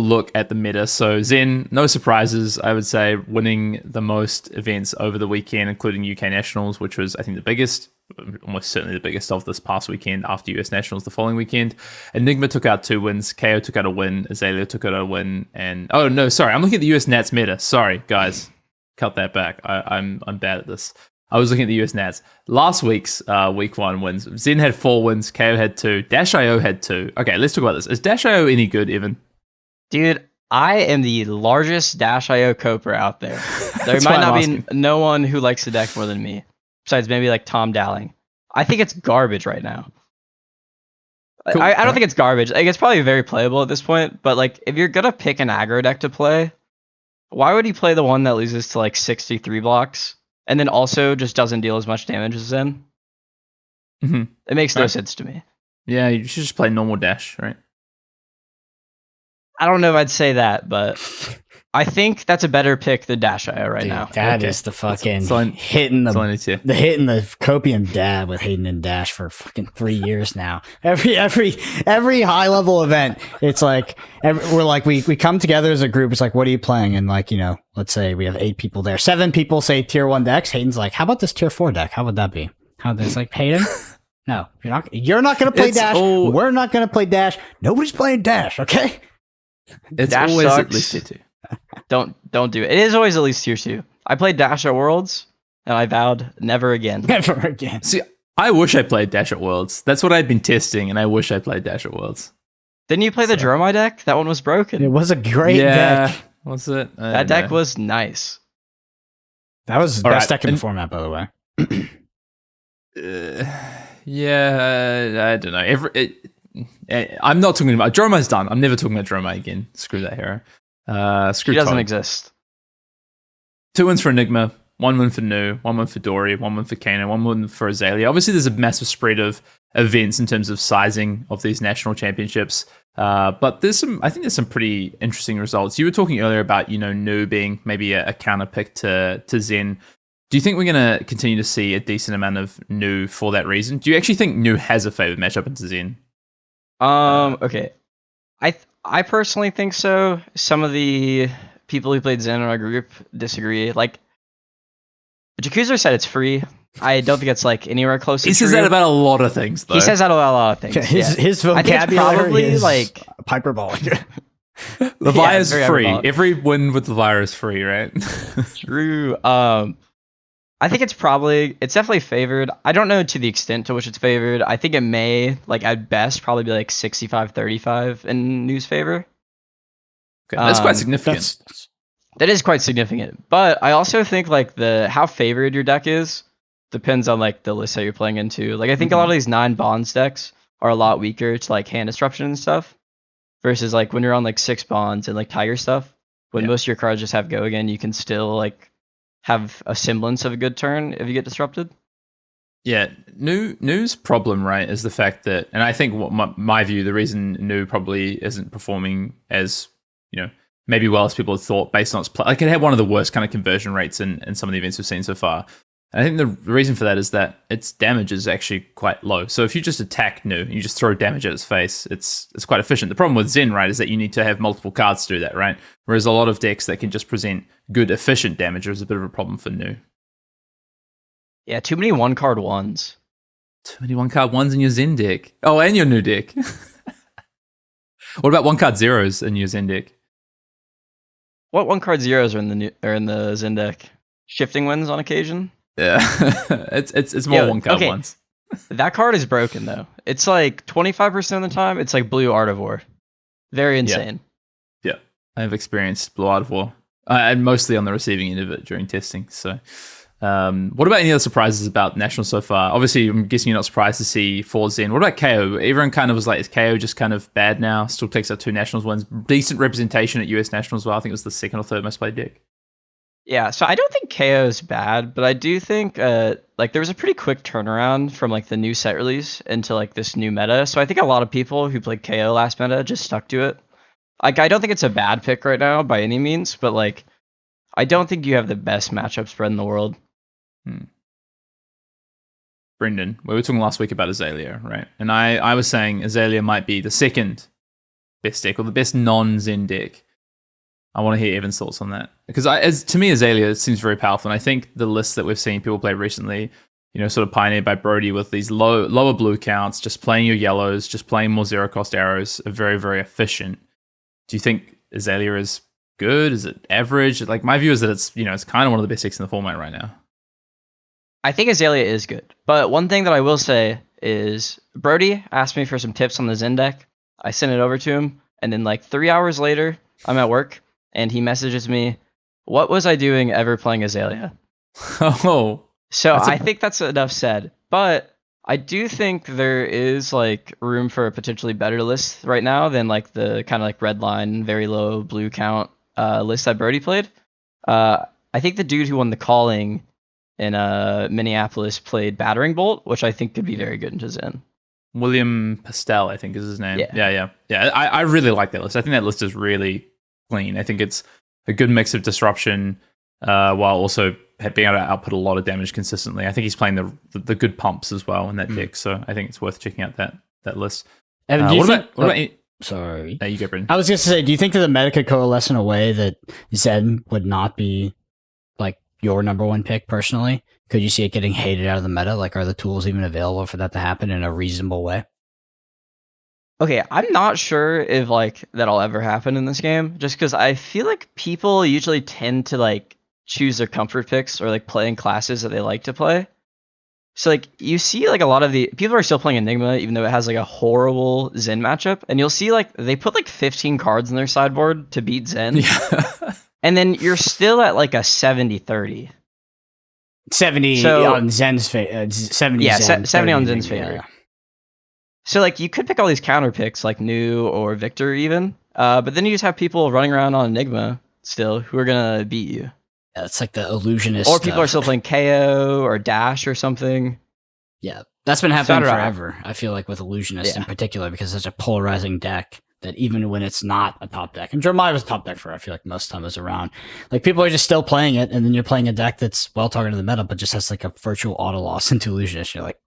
look at the meta. So Zen, no surprises, I would say, winning the most events over the weekend, including UK Nationals, which was, I think, the biggest, almost certainly the biggest of this past weekend after US Nationals the following weekend. Enigma took out 2 wins, KO took out a win, Azalea took out a win, and I'm looking at the US Nats meta. Sorry, guys. Cut that back. I'm bad at this. I was looking at the US Nats. Last week's week 1 wins. Zen had 4 wins. KO had 2. Dash.io had 2. Okay, let's talk about this. Is Dash.io any good, Evan? Dude, I am the largest Dash.io coper out there. There might not be no one who likes the deck more than me. Besides maybe like Tom Dowling. I think it's garbage right now. Cool. I don't think it's garbage. Like, it's probably very playable at this point. But like, if you're going to pick an aggro deck to play, why would he play the one that loses to like 63 blocks? And then also just doesn't deal as much damage as Zen. Mm-hmm. It makes no sense to me. Yeah, you should just play normal Dash, right? I don't know if I'd say that, but I think that's a better pick than Dash.io right now. That is the fucking hitting the copium dab with Hayden and Dash for fucking 3 years now. Every high level event, it's like we come together as a group. It's like, what are you playing? And like, let's say we have 8 people there. 7 people say tier 1 decks. Hayden's like, how about this tier 4 deck? How would that be? It's like, Hayden, no, you're not going to play Dash. We're not going to play Dash. Nobody's playing Dash. Okay. It's Dash always sucks. at least tier 2. Don't do it. It is always at least tier 2. I played Dash at Worlds, and I vowed never again. Never again. See, I wish I played Dash at Worlds. That's what I'd been testing, and I wish I played Dash at Worlds. Didn't you play the Dromai deck? That one was broken. It was a great deck. Was it? That deck was nice. That was the best deck in the format, by the way. I don't know. I'm not talking about Dromai's done. I'm never talking about Dromai again. Screw that hero. Screw. He doesn't exist. 2 wins for Enigma, 1 win for Nu, 1 win for Dory, 1 win for Kano, 1 win for Azalea. Obviously, there's a massive spread of events in terms of sizing of these national championships. But I think there's some pretty interesting results. You were talking earlier about, Nu being maybe a counter pick to Zen. Do you think we're going to continue to see a decent amount of Nu for that reason? Do you actually think Nu has a favored matchup into Zen? Okay. I personally think so. Some of the people who played Zen in our group disagree. Like, Jacuzzo said it's free. I don't think it's like anywhere close to He says that about a lot of things, though. He says that about a lot of things. His vocabulary is like hyperbolic. Levia's free. Every win with Levia is free, right? True. I think it's definitely favored. I don't know to the extent to which it's favored. I think it may, like at best, probably be like 65-35 in Nu's favor. Okay, that's quite significant. That is quite significant. But I also think like how favored your deck is depends on like the list that you're playing into. Like I think a lot of these 9 bonds decks are a lot weaker to like hand disruption and stuff. Versus like when you're on like 6 bonds and like Tiger stuff. when Yeah. most of your cards just have go again, you can still like have a semblance of a good turn if you get disrupted. Yeah, Nu's problem, right, is the fact that, and I think what my view, the reason Nu probably isn't performing as, maybe well as people had thought based on its play. Like, it had one of the worst kind of conversion rates in some of the events we've seen so far. And I think the reason for that is that its damage is actually quite low. So if you just attack Nu, you just throw damage at its face, it's quite efficient. The problem with Zen, right, is that you need to have multiple cards to do that, right? Whereas a lot of decks that can just present good, efficient damage is a bit of a problem for Nu. Yeah, too many 1-card ones. Too many 1-card ones in your Zen deck. Oh, and your Nu deck. What about 1-card zeros in your Zen deck? What 1-card zeros are in the Zen deck? Shifting Winds on occasion? Yeah, it's more 1-card ones. That card is broken though. It's like 25% of the time, it's like blue Artivore. Very insane. Yeah. I have experienced Blue Art of War, and mostly on the receiving end of it during testing. So, what about any other surprises about Nationals so far? Obviously, I'm guessing you're not surprised to see 4 Zen. What about KO? Everyone kind of was like, is KO just kind of bad now? Still takes out 2 Nationals wins. Decent representation at US Nationals as well. I think it was the 2nd or 3rd most played deck. Yeah, so I don't think KO is bad, but I do think like there was a pretty quick turnaround from like the new set release into like this new meta. So I think a lot of people who played KO last meta just stuck to it. Like, I don't think it's a bad pick right now by any means, but like I don't think you have the best matchup spread in the world. Brendan, we were talking last week about Azalea, right? And I was saying Azalea might be the 2nd best deck or the best non-Zen deck. I want to hear Evan's thoughts on that. Because to me, Azalea seems very powerful. And I think the lists that we've seen people play recently, sort of pioneered by Brody with these lower blue counts, just playing your yellows, just playing more 0-cost arrows, are very, very efficient. Do you think Azalea is good? Is it average? Like, my view is that it's, it's kind of one of the best decks in the format right now. I think Azalea is good. But one thing that I will say is Brody asked me for some tips on the Zen deck. I sent it over to him. And then like 3 hours later, I'm at work. And he messages me, what was I doing ever playing Azalea? Oh. So I think that's enough said. But I do think there is like room for a potentially better list right now than like the kind of like red line, very low blue count list that Brody played. I think the dude who won the calling in Minneapolis played Battering Bolt, which I think could be very good into Zen. William Pastel, I think is his name. Yeah. Yeah. I really like that list. I think that list is really clean. I think it's a good mix of disruption while also being able to output a lot of damage consistently. I think he's playing the good pumps as well in that deck, so I think it's worth checking out that list. Evan, what about sorry. No, you go, Brendan. I was going to say, do you think that the meta could coalesce in a way that Zen would not be like your number one pick personally? Could you see it getting hated out of the meta? Like, are the tools even available for that to happen in a reasonable way? Okay, I'm not sure if like that'll ever happen in this game, just because I feel like people usually tend to like choose their comfort picks or like playing classes that they like to play. So like you see like a lot of the people are still playing Enigma even though it has like a horrible Zen matchup, and you'll see like they put like 15 cards in their sideboard to beat Zen. Yeah. And then you're still at like a 70-30. 70 on Zen's favor. 70 yeah, Zen, 70 on 30 Zen's Enigma, favor. yeah. So like you could pick all these counter picks like Nu or Victor even, but then you just have people running around on Enigma still who are gonna beat you. Yeah, it's like the illusionist. Or people are still playing KO or Dash or something. Yeah, that's been happening Saturday. forever. I feel like with illusionist in particular, because it's such a polarizing deck that even when it's not a top deck, and Jeremiah was top deck for, I feel like most time it was around. Like people are just still playing it, and then you're playing a deck that's well targeted the meta, but just has like a virtual auto loss into illusionist. You're like,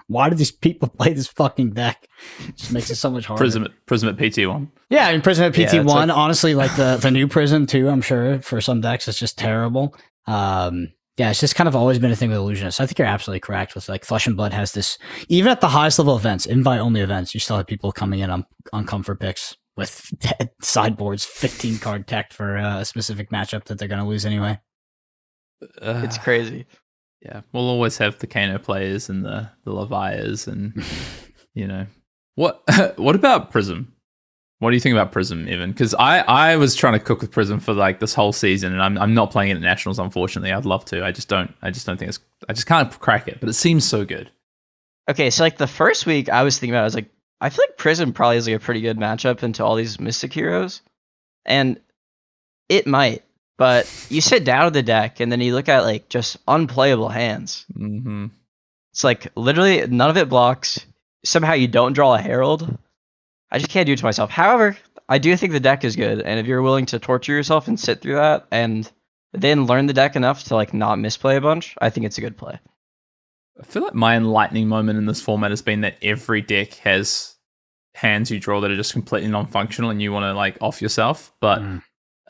why do these people play this fucking deck? It just makes it so much harder. Prism at PT1. Yeah, I mean, Prism at PT1, like, honestly, like the new Prism too, I'm sure for some decks it's just terrible. Yeah, it's just kind of always been a thing with illusionists. I think you're absolutely correct with like Flesh and Blood has this, even at the highest level events, invite only events, you still have people coming in on comfort picks with sideboards, 15 card tech for a specific matchup that they're going to lose anyway. It's crazy. Yeah, we'll always have the Kano players and the Levias and, What about Prism? What do you think about Prism, Evan? Because I was trying to cook with Prism for like this whole season, and I'm not playing it at Nationals, unfortunately. I'd love to. I just don't think it's. I just can't crack it, but it seems so good. Okay, so like the first week I was thinking about it, I was like, I feel like Prism probably is like a pretty good matchup into all these Mystic heroes. And It might, but you sit down at the deck and then you look at like just unplayable hands. Mm-hmm. It's like literally none of it blocks. Somehow you don't draw a Herald. I just can't do it to myself. However, I do think the deck is good, and if you're willing to torture yourself and sit through that and then learn the deck enough to like not misplay a bunch, I think it's a good play. I feel like my enlightening moment in this format has been that every deck has hands you draw that are just completely non-functional and you want to like off yourself. But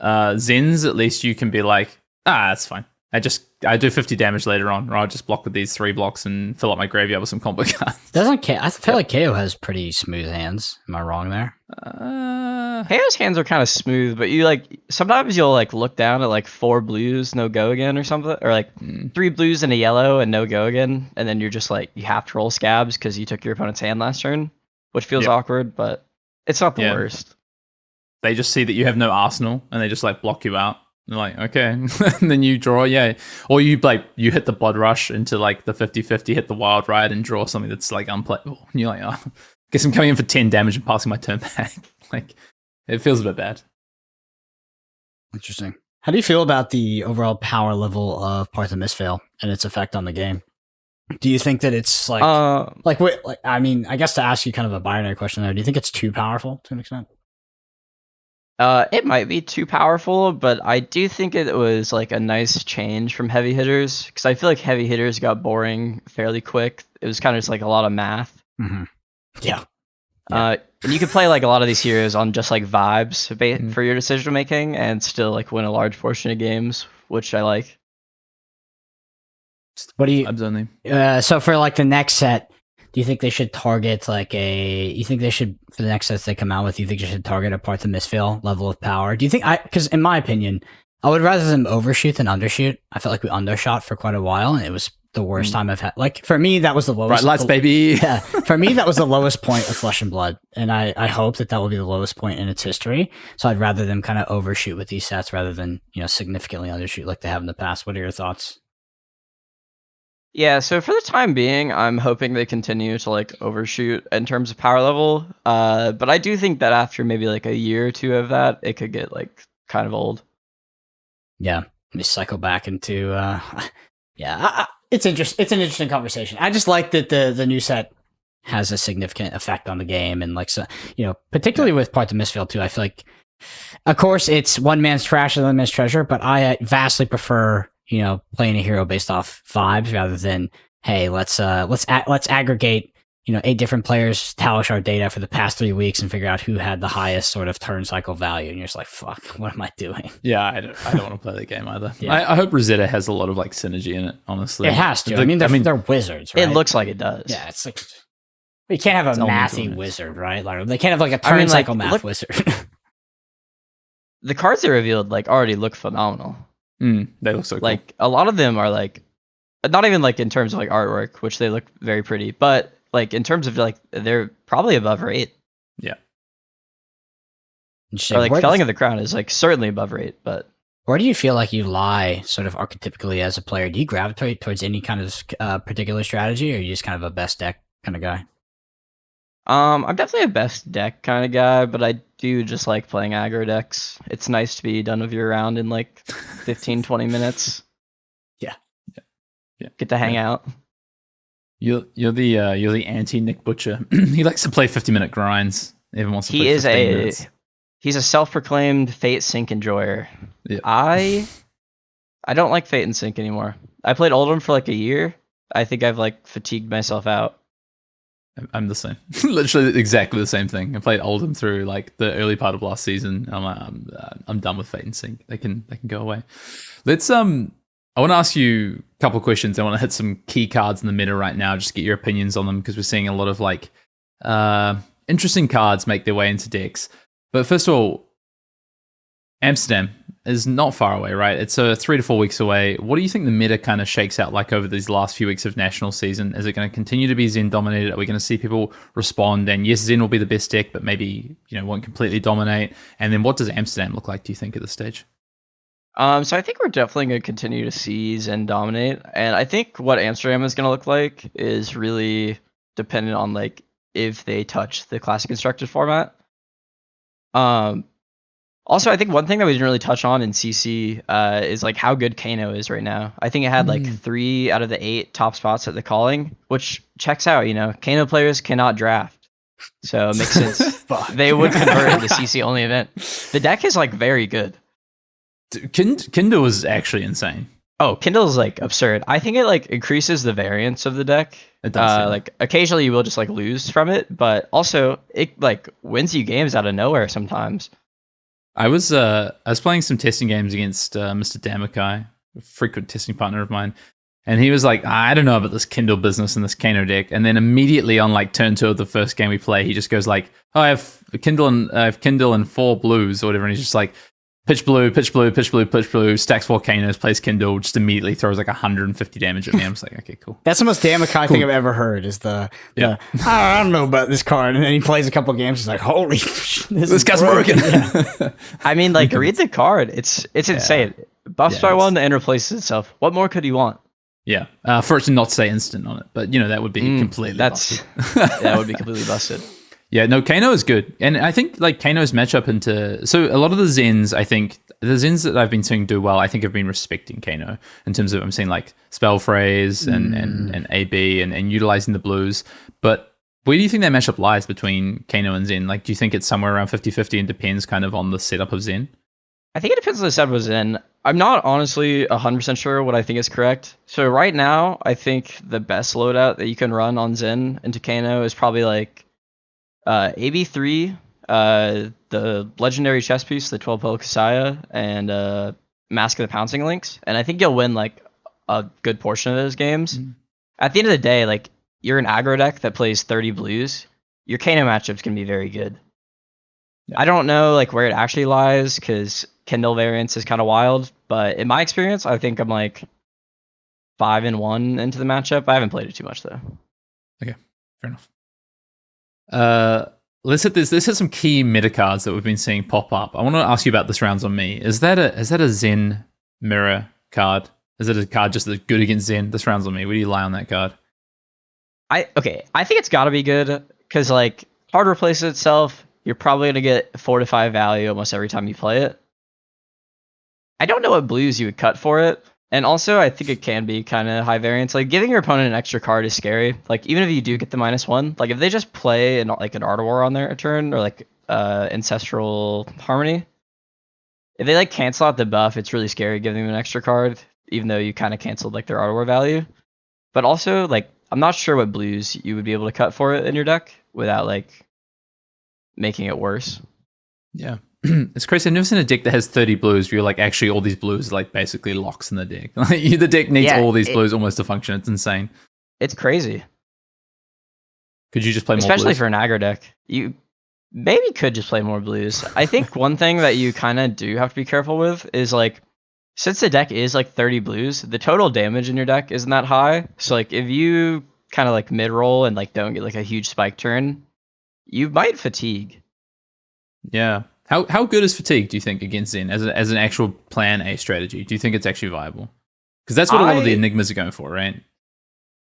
Zens, at least you can be like, that's fine. I do 50 damage later on, or I'll just block with these 3 blocks and fill up my graveyard with some combo cards. I feel like KO has pretty smooth hands. Am I wrong there? KO's hands are kind of smooth, but you like sometimes you'll like look down at like 4 blues, no go again or something, or like 3 blues and a yellow and no go again, and then you're just like you have to roll scabs because you took your opponent's hand last turn, which feels awkward, but it's not the worst. They just see that you have no arsenal and they just like block you out. They're like, okay. And then you draw, or you you hit the blood rush into like the 50-50, hit the wild ride and draw something that's like unplayable. And you're like, oh, guess I'm coming in for 10 damage and passing my turn back. Like, it feels a bit bad. Interesting. How do you feel about the overall power level of Path of Mistveil and its effect on the game? Do you think that it's like, I mean, I guess to ask you kind of a binary question there, do you think it's too powerful to an extent? It might be too powerful, but I do think it was like a nice change from heavy hitters, because I feel like heavy hitters got boring fairly quick. It was kind of just like a lot of math. Mm-hmm. Yeah. And you could play like a lot of these heroes on just like vibes for your decision making and still like win a large portion of games, which I like. What do you? So for like the next set, do you think they should target like you think they should, for the next sets they come out with, you think they should target a Path of Mistveil level of power? Do you think because in my opinion, I would rather them overshoot than undershoot. I felt like we undershot for quite a while and it was the worst time I've had. Like for me, that was the lowest. Bright lights, baby. Yeah. For me, that was the lowest point of Flesh and Blood. And I hope that will be the lowest point in its history. So I'd rather them kind of overshoot with these sets rather than, significantly undershoot like they have in the past. What are your thoughts? Yeah, so for the time being, I'm hoping they continue to like overshoot in terms of power level. But I do think that after maybe like a year or two of that, it could get like kind of old. Yeah, let me cycle back into it's an interesting conversation. I just like that the new set has a significant effect on the game, and like so, particularly with Path of Mistveil too. I feel like, of course, it's one man's trash and one man's treasure, but I vastly prefer playing a hero based off vibes rather than, hey, let's aggregate 8 different players, tally our data for the past 3 weeks and figure out who had the highest sort of turn cycle value. And you're just like, fuck, what am I doing? Yeah, I don't want to play the game either. Yeah. I hope Rosetta has a lot of like synergy in it, honestly. It has to. They're wizards, right? It looks like it does. Yeah, it's like, you can't have a mathy wizard, right? Like they can't have like a turn cycle math wizard. The cards they revealed like already look phenomenal. They look so cool. Like a lot of them are like, not even like in terms of like artwork, which they look very pretty, but like in terms of like they're probably above rate. Yeah. Or like Felling of the Crown is like certainly above rate, but where do you feel like you lie sort of archetypically as a player? Do you gravitate towards any kind of particular strategy, or are you just kind of a best deck kind of guy? I'm definitely a best deck kind of guy, but I do just like playing aggro decks. It's nice to be done with your round in like 15-20 minutes. Yeah. Get to hang out. You're the anti Nick Butcher. He likes to play 50-minute grinds. Everyone wants to play 15 minutes. He's a self-proclaimed Fate Sync enjoyer. Yeah. I don't like Fate and Sync anymore. I played Oldhim for like a year. I think I've like fatigued myself out. I'm the same. Literally exactly the same thing. I played Oldhim through like the early part of last season. I'm like, I'm done with Fate and Sync. They can go away. Let's I want to ask you a couple of questions. I want to hit some key cards in the meta right now, just get your opinions on them, because we're seeing a lot of like interesting cards make their way into decks. But first of all, Amsterdam is not far away, right? It's 3 to 4 weeks away. What do you think the meta kind of shakes out like over these last few weeks of national season? Is it going to continue to be Zen dominated? Are we going to see people respond? And yes, Zen will be the best deck, but maybe won't completely dominate. And then what does Amsterdam look like, do you think, at this stage? So I think we're definitely going to continue to see Zen dominate, and I think what Amsterdam is going to look like is really dependent on like if they touch the Classic Constructed format. Also, I think one thing that we didn't really touch on in CC is like how good Kano is right now. I think it had like 3 out of the 8 top spots at the calling, which checks out. Kano players cannot draft, so it makes sense. They would convert it to CC only event. The deck is like very good. Kindle is actually insane. Oh, Kindle's like absurd. I think it like increases the variance of the deck. It does. Like occasionally you will just like lose from it, but also it like wins you games out of nowhere sometimes. I was playing some testing games against Mr. Damakai, a frequent testing partner of mine, and he was like, I don't know about this Kindle business and this Kano deck. And then immediately on like turn 2 of the first game we play, he just goes like, oh, I have Kindle and 4 blues or whatever, and he's just like, pitch blue, pitch blue, pitch blue, pitch blue, stacks 4 Kanos, plays Kindle, just immediately throws like 150 damage at me. I'm just like, okay, cool. That's the most Damakai thing I've ever heard is the I don't know about this card. And then he plays a couple games. He's like, holy, this guy's broken. Yeah. I mean, like, read the card. It's insane. Buffs by 1 and replaces itself. What more could you want? Yeah. For it to not say instant on it. But, that would be completely busted. That would be completely busted. Yeah, no, Kano is good. And I think like Kano's matchup into... So a lot of the Zens, I think, the Zens that I've been seeing do well, I think have been respecting Kano in terms of I'm seeing like spell phrase and AB and utilizing the blues. But where do you think that matchup lies between Kano and Zen? Like, do you think it's somewhere around 50-50 and depends kind of on the setup of Zen? I think it depends on the setup of Zen. I'm not honestly 100% sure what I think is correct. So right now, I think the best loadout that you can run on Zen into Kano is probably like AB3, the legendary chess piece, the 12-petal Kasaya, and Mask of the Pouncing Lynx. And I think you'll win like a good portion of those games. At the end of the day, like you're an aggro deck that plays 30 blues. Your Kano matchup's gonna be very good. Yeah. I don't know like where it actually lies because Kindle variance is kind of wild, but in my experience, I think I'm like 5-1 into the matchup. I haven't played it too much though. Okay, fair enough. Let's hit this. Let's hit some key meta cards that we've been seeing pop up. I want to ask you about this rounds on me. Is that a Zen mirror card? Is it a card just that's good against Zen? This rounds on me. Where do you lie on that card? I think it's got to be good because like card replaces itself. You're probably gonna get 4 to 5 value almost every time you play it. I don't know what blues you would cut for it. And also, I think it can be kind of high variance. Like, giving your opponent an extra card is scary. Like, even if you do get the -1, like, if they just play an Art of War on their turn, or, like, Ancestral Harmony, if they, like, cancel out the buff, it's really scary giving them an extra card, even though you kind of canceled, like, their Art of War value. But also, like, I'm not sure what blues you would be able to cut for it in your deck without, like, making it worse. Yeah. It's crazy. I've never seen a deck that has 30 blues where you're like, actually, all these blues are like basically locks in the deck. Like, the deck needs all these blues almost to function. It's insane. It's crazy. Could you just play more Especially blues? for an aggro deck. You maybe could just play more blues. I think one thing that you kind of do have to be careful with is like, since the deck is like 30 blues, the total damage in your deck isn't that high. So like if you kind of like mid-roll and like don't get like a huge spike turn, you might fatigue. Yeah. How good is fatigue, do you think, against Zen as an actual plan A strategy? Do you think it's actually viable? Because that's what a lot of the enigmas are going for, right?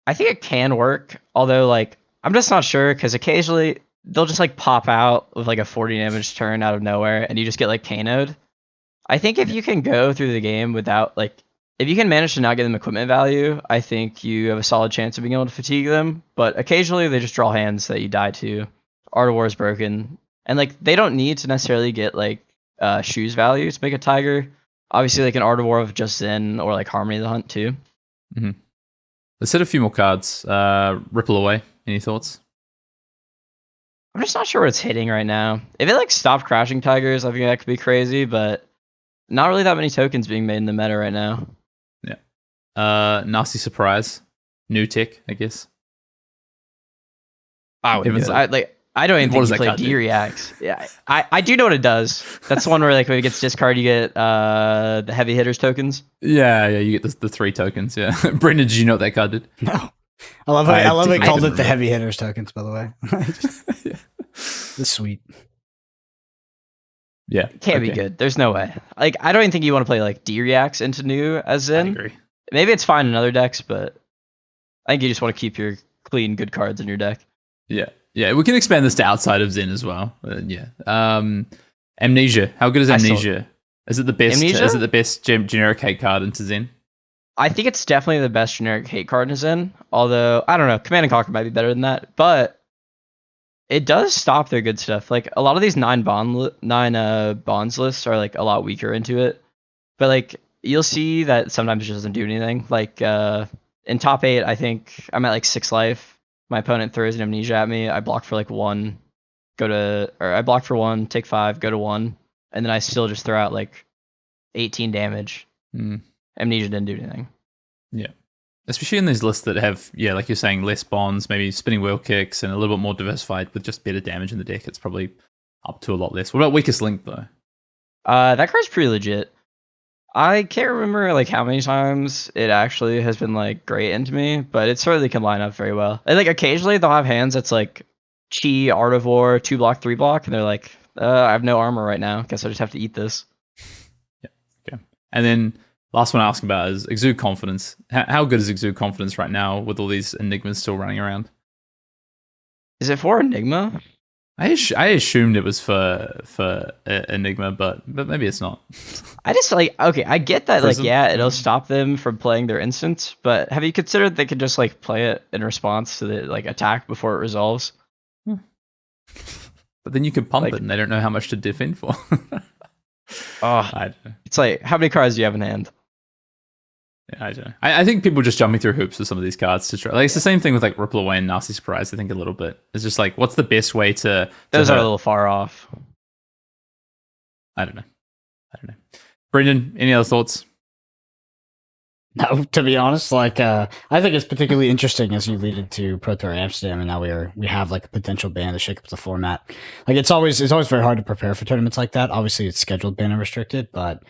I think it can work, although like I'm just not sure because occasionally they'll just like pop out with like a 40 damage turn out of nowhere and you just get like KO'd. I think if you can go through the game without like if you can manage to not get them equipment value, I think you have a solid chance of being able to fatigue them. But occasionally they just draw hands that you die to. Art of War is broken. And like they don't need to necessarily get like shoes value to make a tiger. Obviously, like an Art of War of just Zen or like Harmony of the Hunt too. Mm-hmm. Let's hit a few more cards. Ripple Away. Any thoughts? I'm just not sure what it's hitting right now. If it like stopped crashing tigers, I think that could be crazy, but not really that many tokens being made in the meta right now. Yeah. Nasty Surprise. New tech, I guess. I would I don't even think you play D-Reacts. Yeah, I do know what it does. That's the one where like when it gets discarded, you get the heavy hitters tokens. Yeah, you get the 3 tokens. Yeah, Brendan, did you know what that card did? No, I love it called it the heavy hitters tokens. By the way, yeah. It's sweet. Yeah, it can't be good. There's no way. Like I don't even think you want to play like D-Reacts into new as Zen. I agree. Maybe it's fine in other decks, but I think you just want to keep your clean good cards in your deck. Yeah. Yeah, we can expand this to outside of Zen as well. Yeah. Amnesia. How good is I still- Amnesia? Is it the best? Amnesia? Is it the best generic hate card into Zen? I think it's definitely the best generic hate card in Zen. Although I don't know, Command and Conquer might be better than that, but it does stop their good stuff. Like a lot of these bonds lists are like a lot weaker into it, but like you'll see that sometimes it doesn't do anything. Like in top 8, I think I'm at like 6 life. My opponent throws an Amnesia at me. I block for like 1, I block for 1, take 5, go to 1, and then I still just throw out like 18 damage. Amnesia didn't do anything. Yeah. Especially in these lists that have, like you're saying, less bonds, maybe spinning wheel kicks, and a little bit more diversified with just better damage in the deck. It's probably up to a lot less. What about Weakest Link, though? That card's pretty legit. I can't remember like how many times it actually has been like great into me, but it certainly can line up very well. And like occasionally they'll have hands that's like Chi, Art of War, 2 block, 3 block, and they're like, I have no armor right now. Guess I just have to eat this. Yeah. Okay. And then last one I ask about is Exude Confidence. How good is Exude Confidence right now with all these Enigmas still running around? Is it for Enigma? I assumed it was for Enigma, but maybe it's not. I just like, okay, I get that, Prism? like, yeah, it'll stop them from playing their instance, but have you considered they could just like play it in response to the like attack before it resolves? But then you can pump Like- it, and they don't know how much to defend for. Oh, I don't know. it's like, how many cards do you have in hand? Yeah, I don't know. I think people just jumping through hoops with some of these cards to try. Like it's the same thing with like Ripple Away and Nasty Surprise. I think a little bit. It's just like, what's the best way to Those are a hurt? little far off. I don't know. Brendan, any other thoughts? No, to be honest, like I think it's particularly interesting as you lead into Pro Tour Amsterdam, and now we have like a potential ban to shake up the format. Like it's always very hard to prepare for tournaments like that. Obviously, it's scheduled ban and restricted, but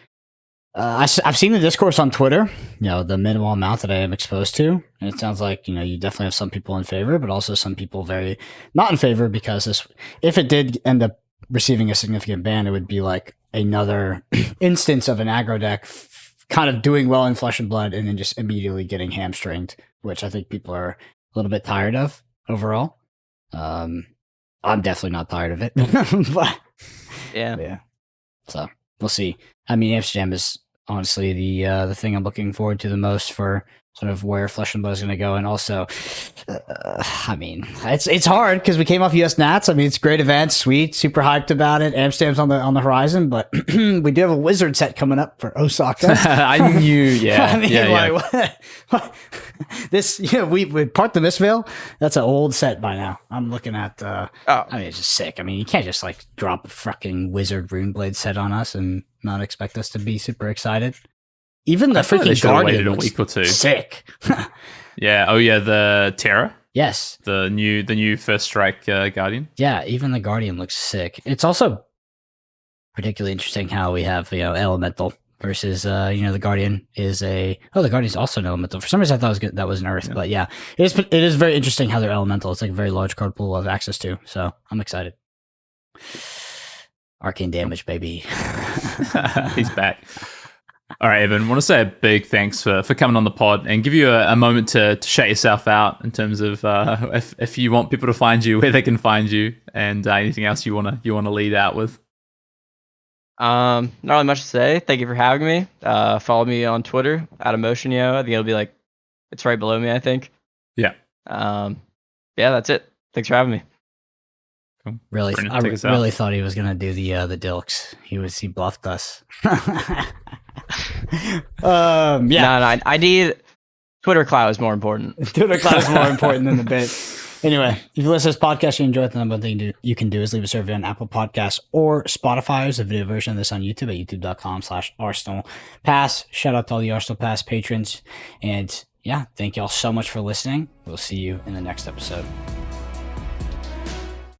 I've seen the discourse on Twitter. You know, the minimal amount that I am exposed to, and it sounds like you definitely have some people in favor, but also some people very not in favor because if it did end up receiving a significant ban, it would be like another instance of an aggro deck kind of doing well in Flesh and Blood and then just immediately getting hamstringed, which I think people are a little bit tired of overall. I'm definitely not tired of it. But, Yeah. So we'll see. I mean, Amsterdam is honestly the thing I'm looking forward to the most for sort of where Flesh and Blood is going to go. And also, I mean, it's hard because we came off US Nats. I mean, it's a great event, sweet, super hyped about it. Amsterdam's on the horizon, but we do have a Wizard set coming up for Osaka. I knew, yeah. I mean, what? This, we part the Mistvale. That's an old set by now. I'm looking at, I mean, it's just sick. I mean, you can't just like drop a fucking Wizard Runeblade set on us and not expect us to be super excited. Even the I feel like they freaking should have Guardian waited a looks week or two. sick. Yeah. Oh yeah, the Terra, Yes. the new First Strike Guardian. Yeah, even the Guardian looks sick. It's also particularly interesting how we have, Elemental versus, the Guardian is the Guardian's also an Elemental. For some reason, I thought that was an Earth, but yeah, it is very interesting how they're Elemental. It's like a very large card pool of access to, so I'm excited. Arcane damage, baby. He's back. All right, Evan, I want to say a big thanks for coming on the pod and give you a moment to shout yourself out in terms of if you want people to find you, where they can find you, and anything else you want to lead out with. Not really much to say. Thank you for having me. Follow me on Twitter at Emotionio. I think it'll be like, it's right below me, I think. Yeah. Yeah, that's it. Thanks for having me. Cool. Really, Brendan, I take us out. really thought he was gonna do the Dilks. He bluffed us. Yeah. No, I need Twitter clout is more important. Twitter cloud is more important than the bit. Anyway, if you listen to this podcast, you enjoy it, the number one thing you can do is leave a survey on Apple Podcasts or Spotify. There's a video version of this on YouTube at youtube.com/Arsenal Pass. Shout out to all the Arsenal Pass patrons. And yeah, thank you all so much for listening. We'll see you in the next episode.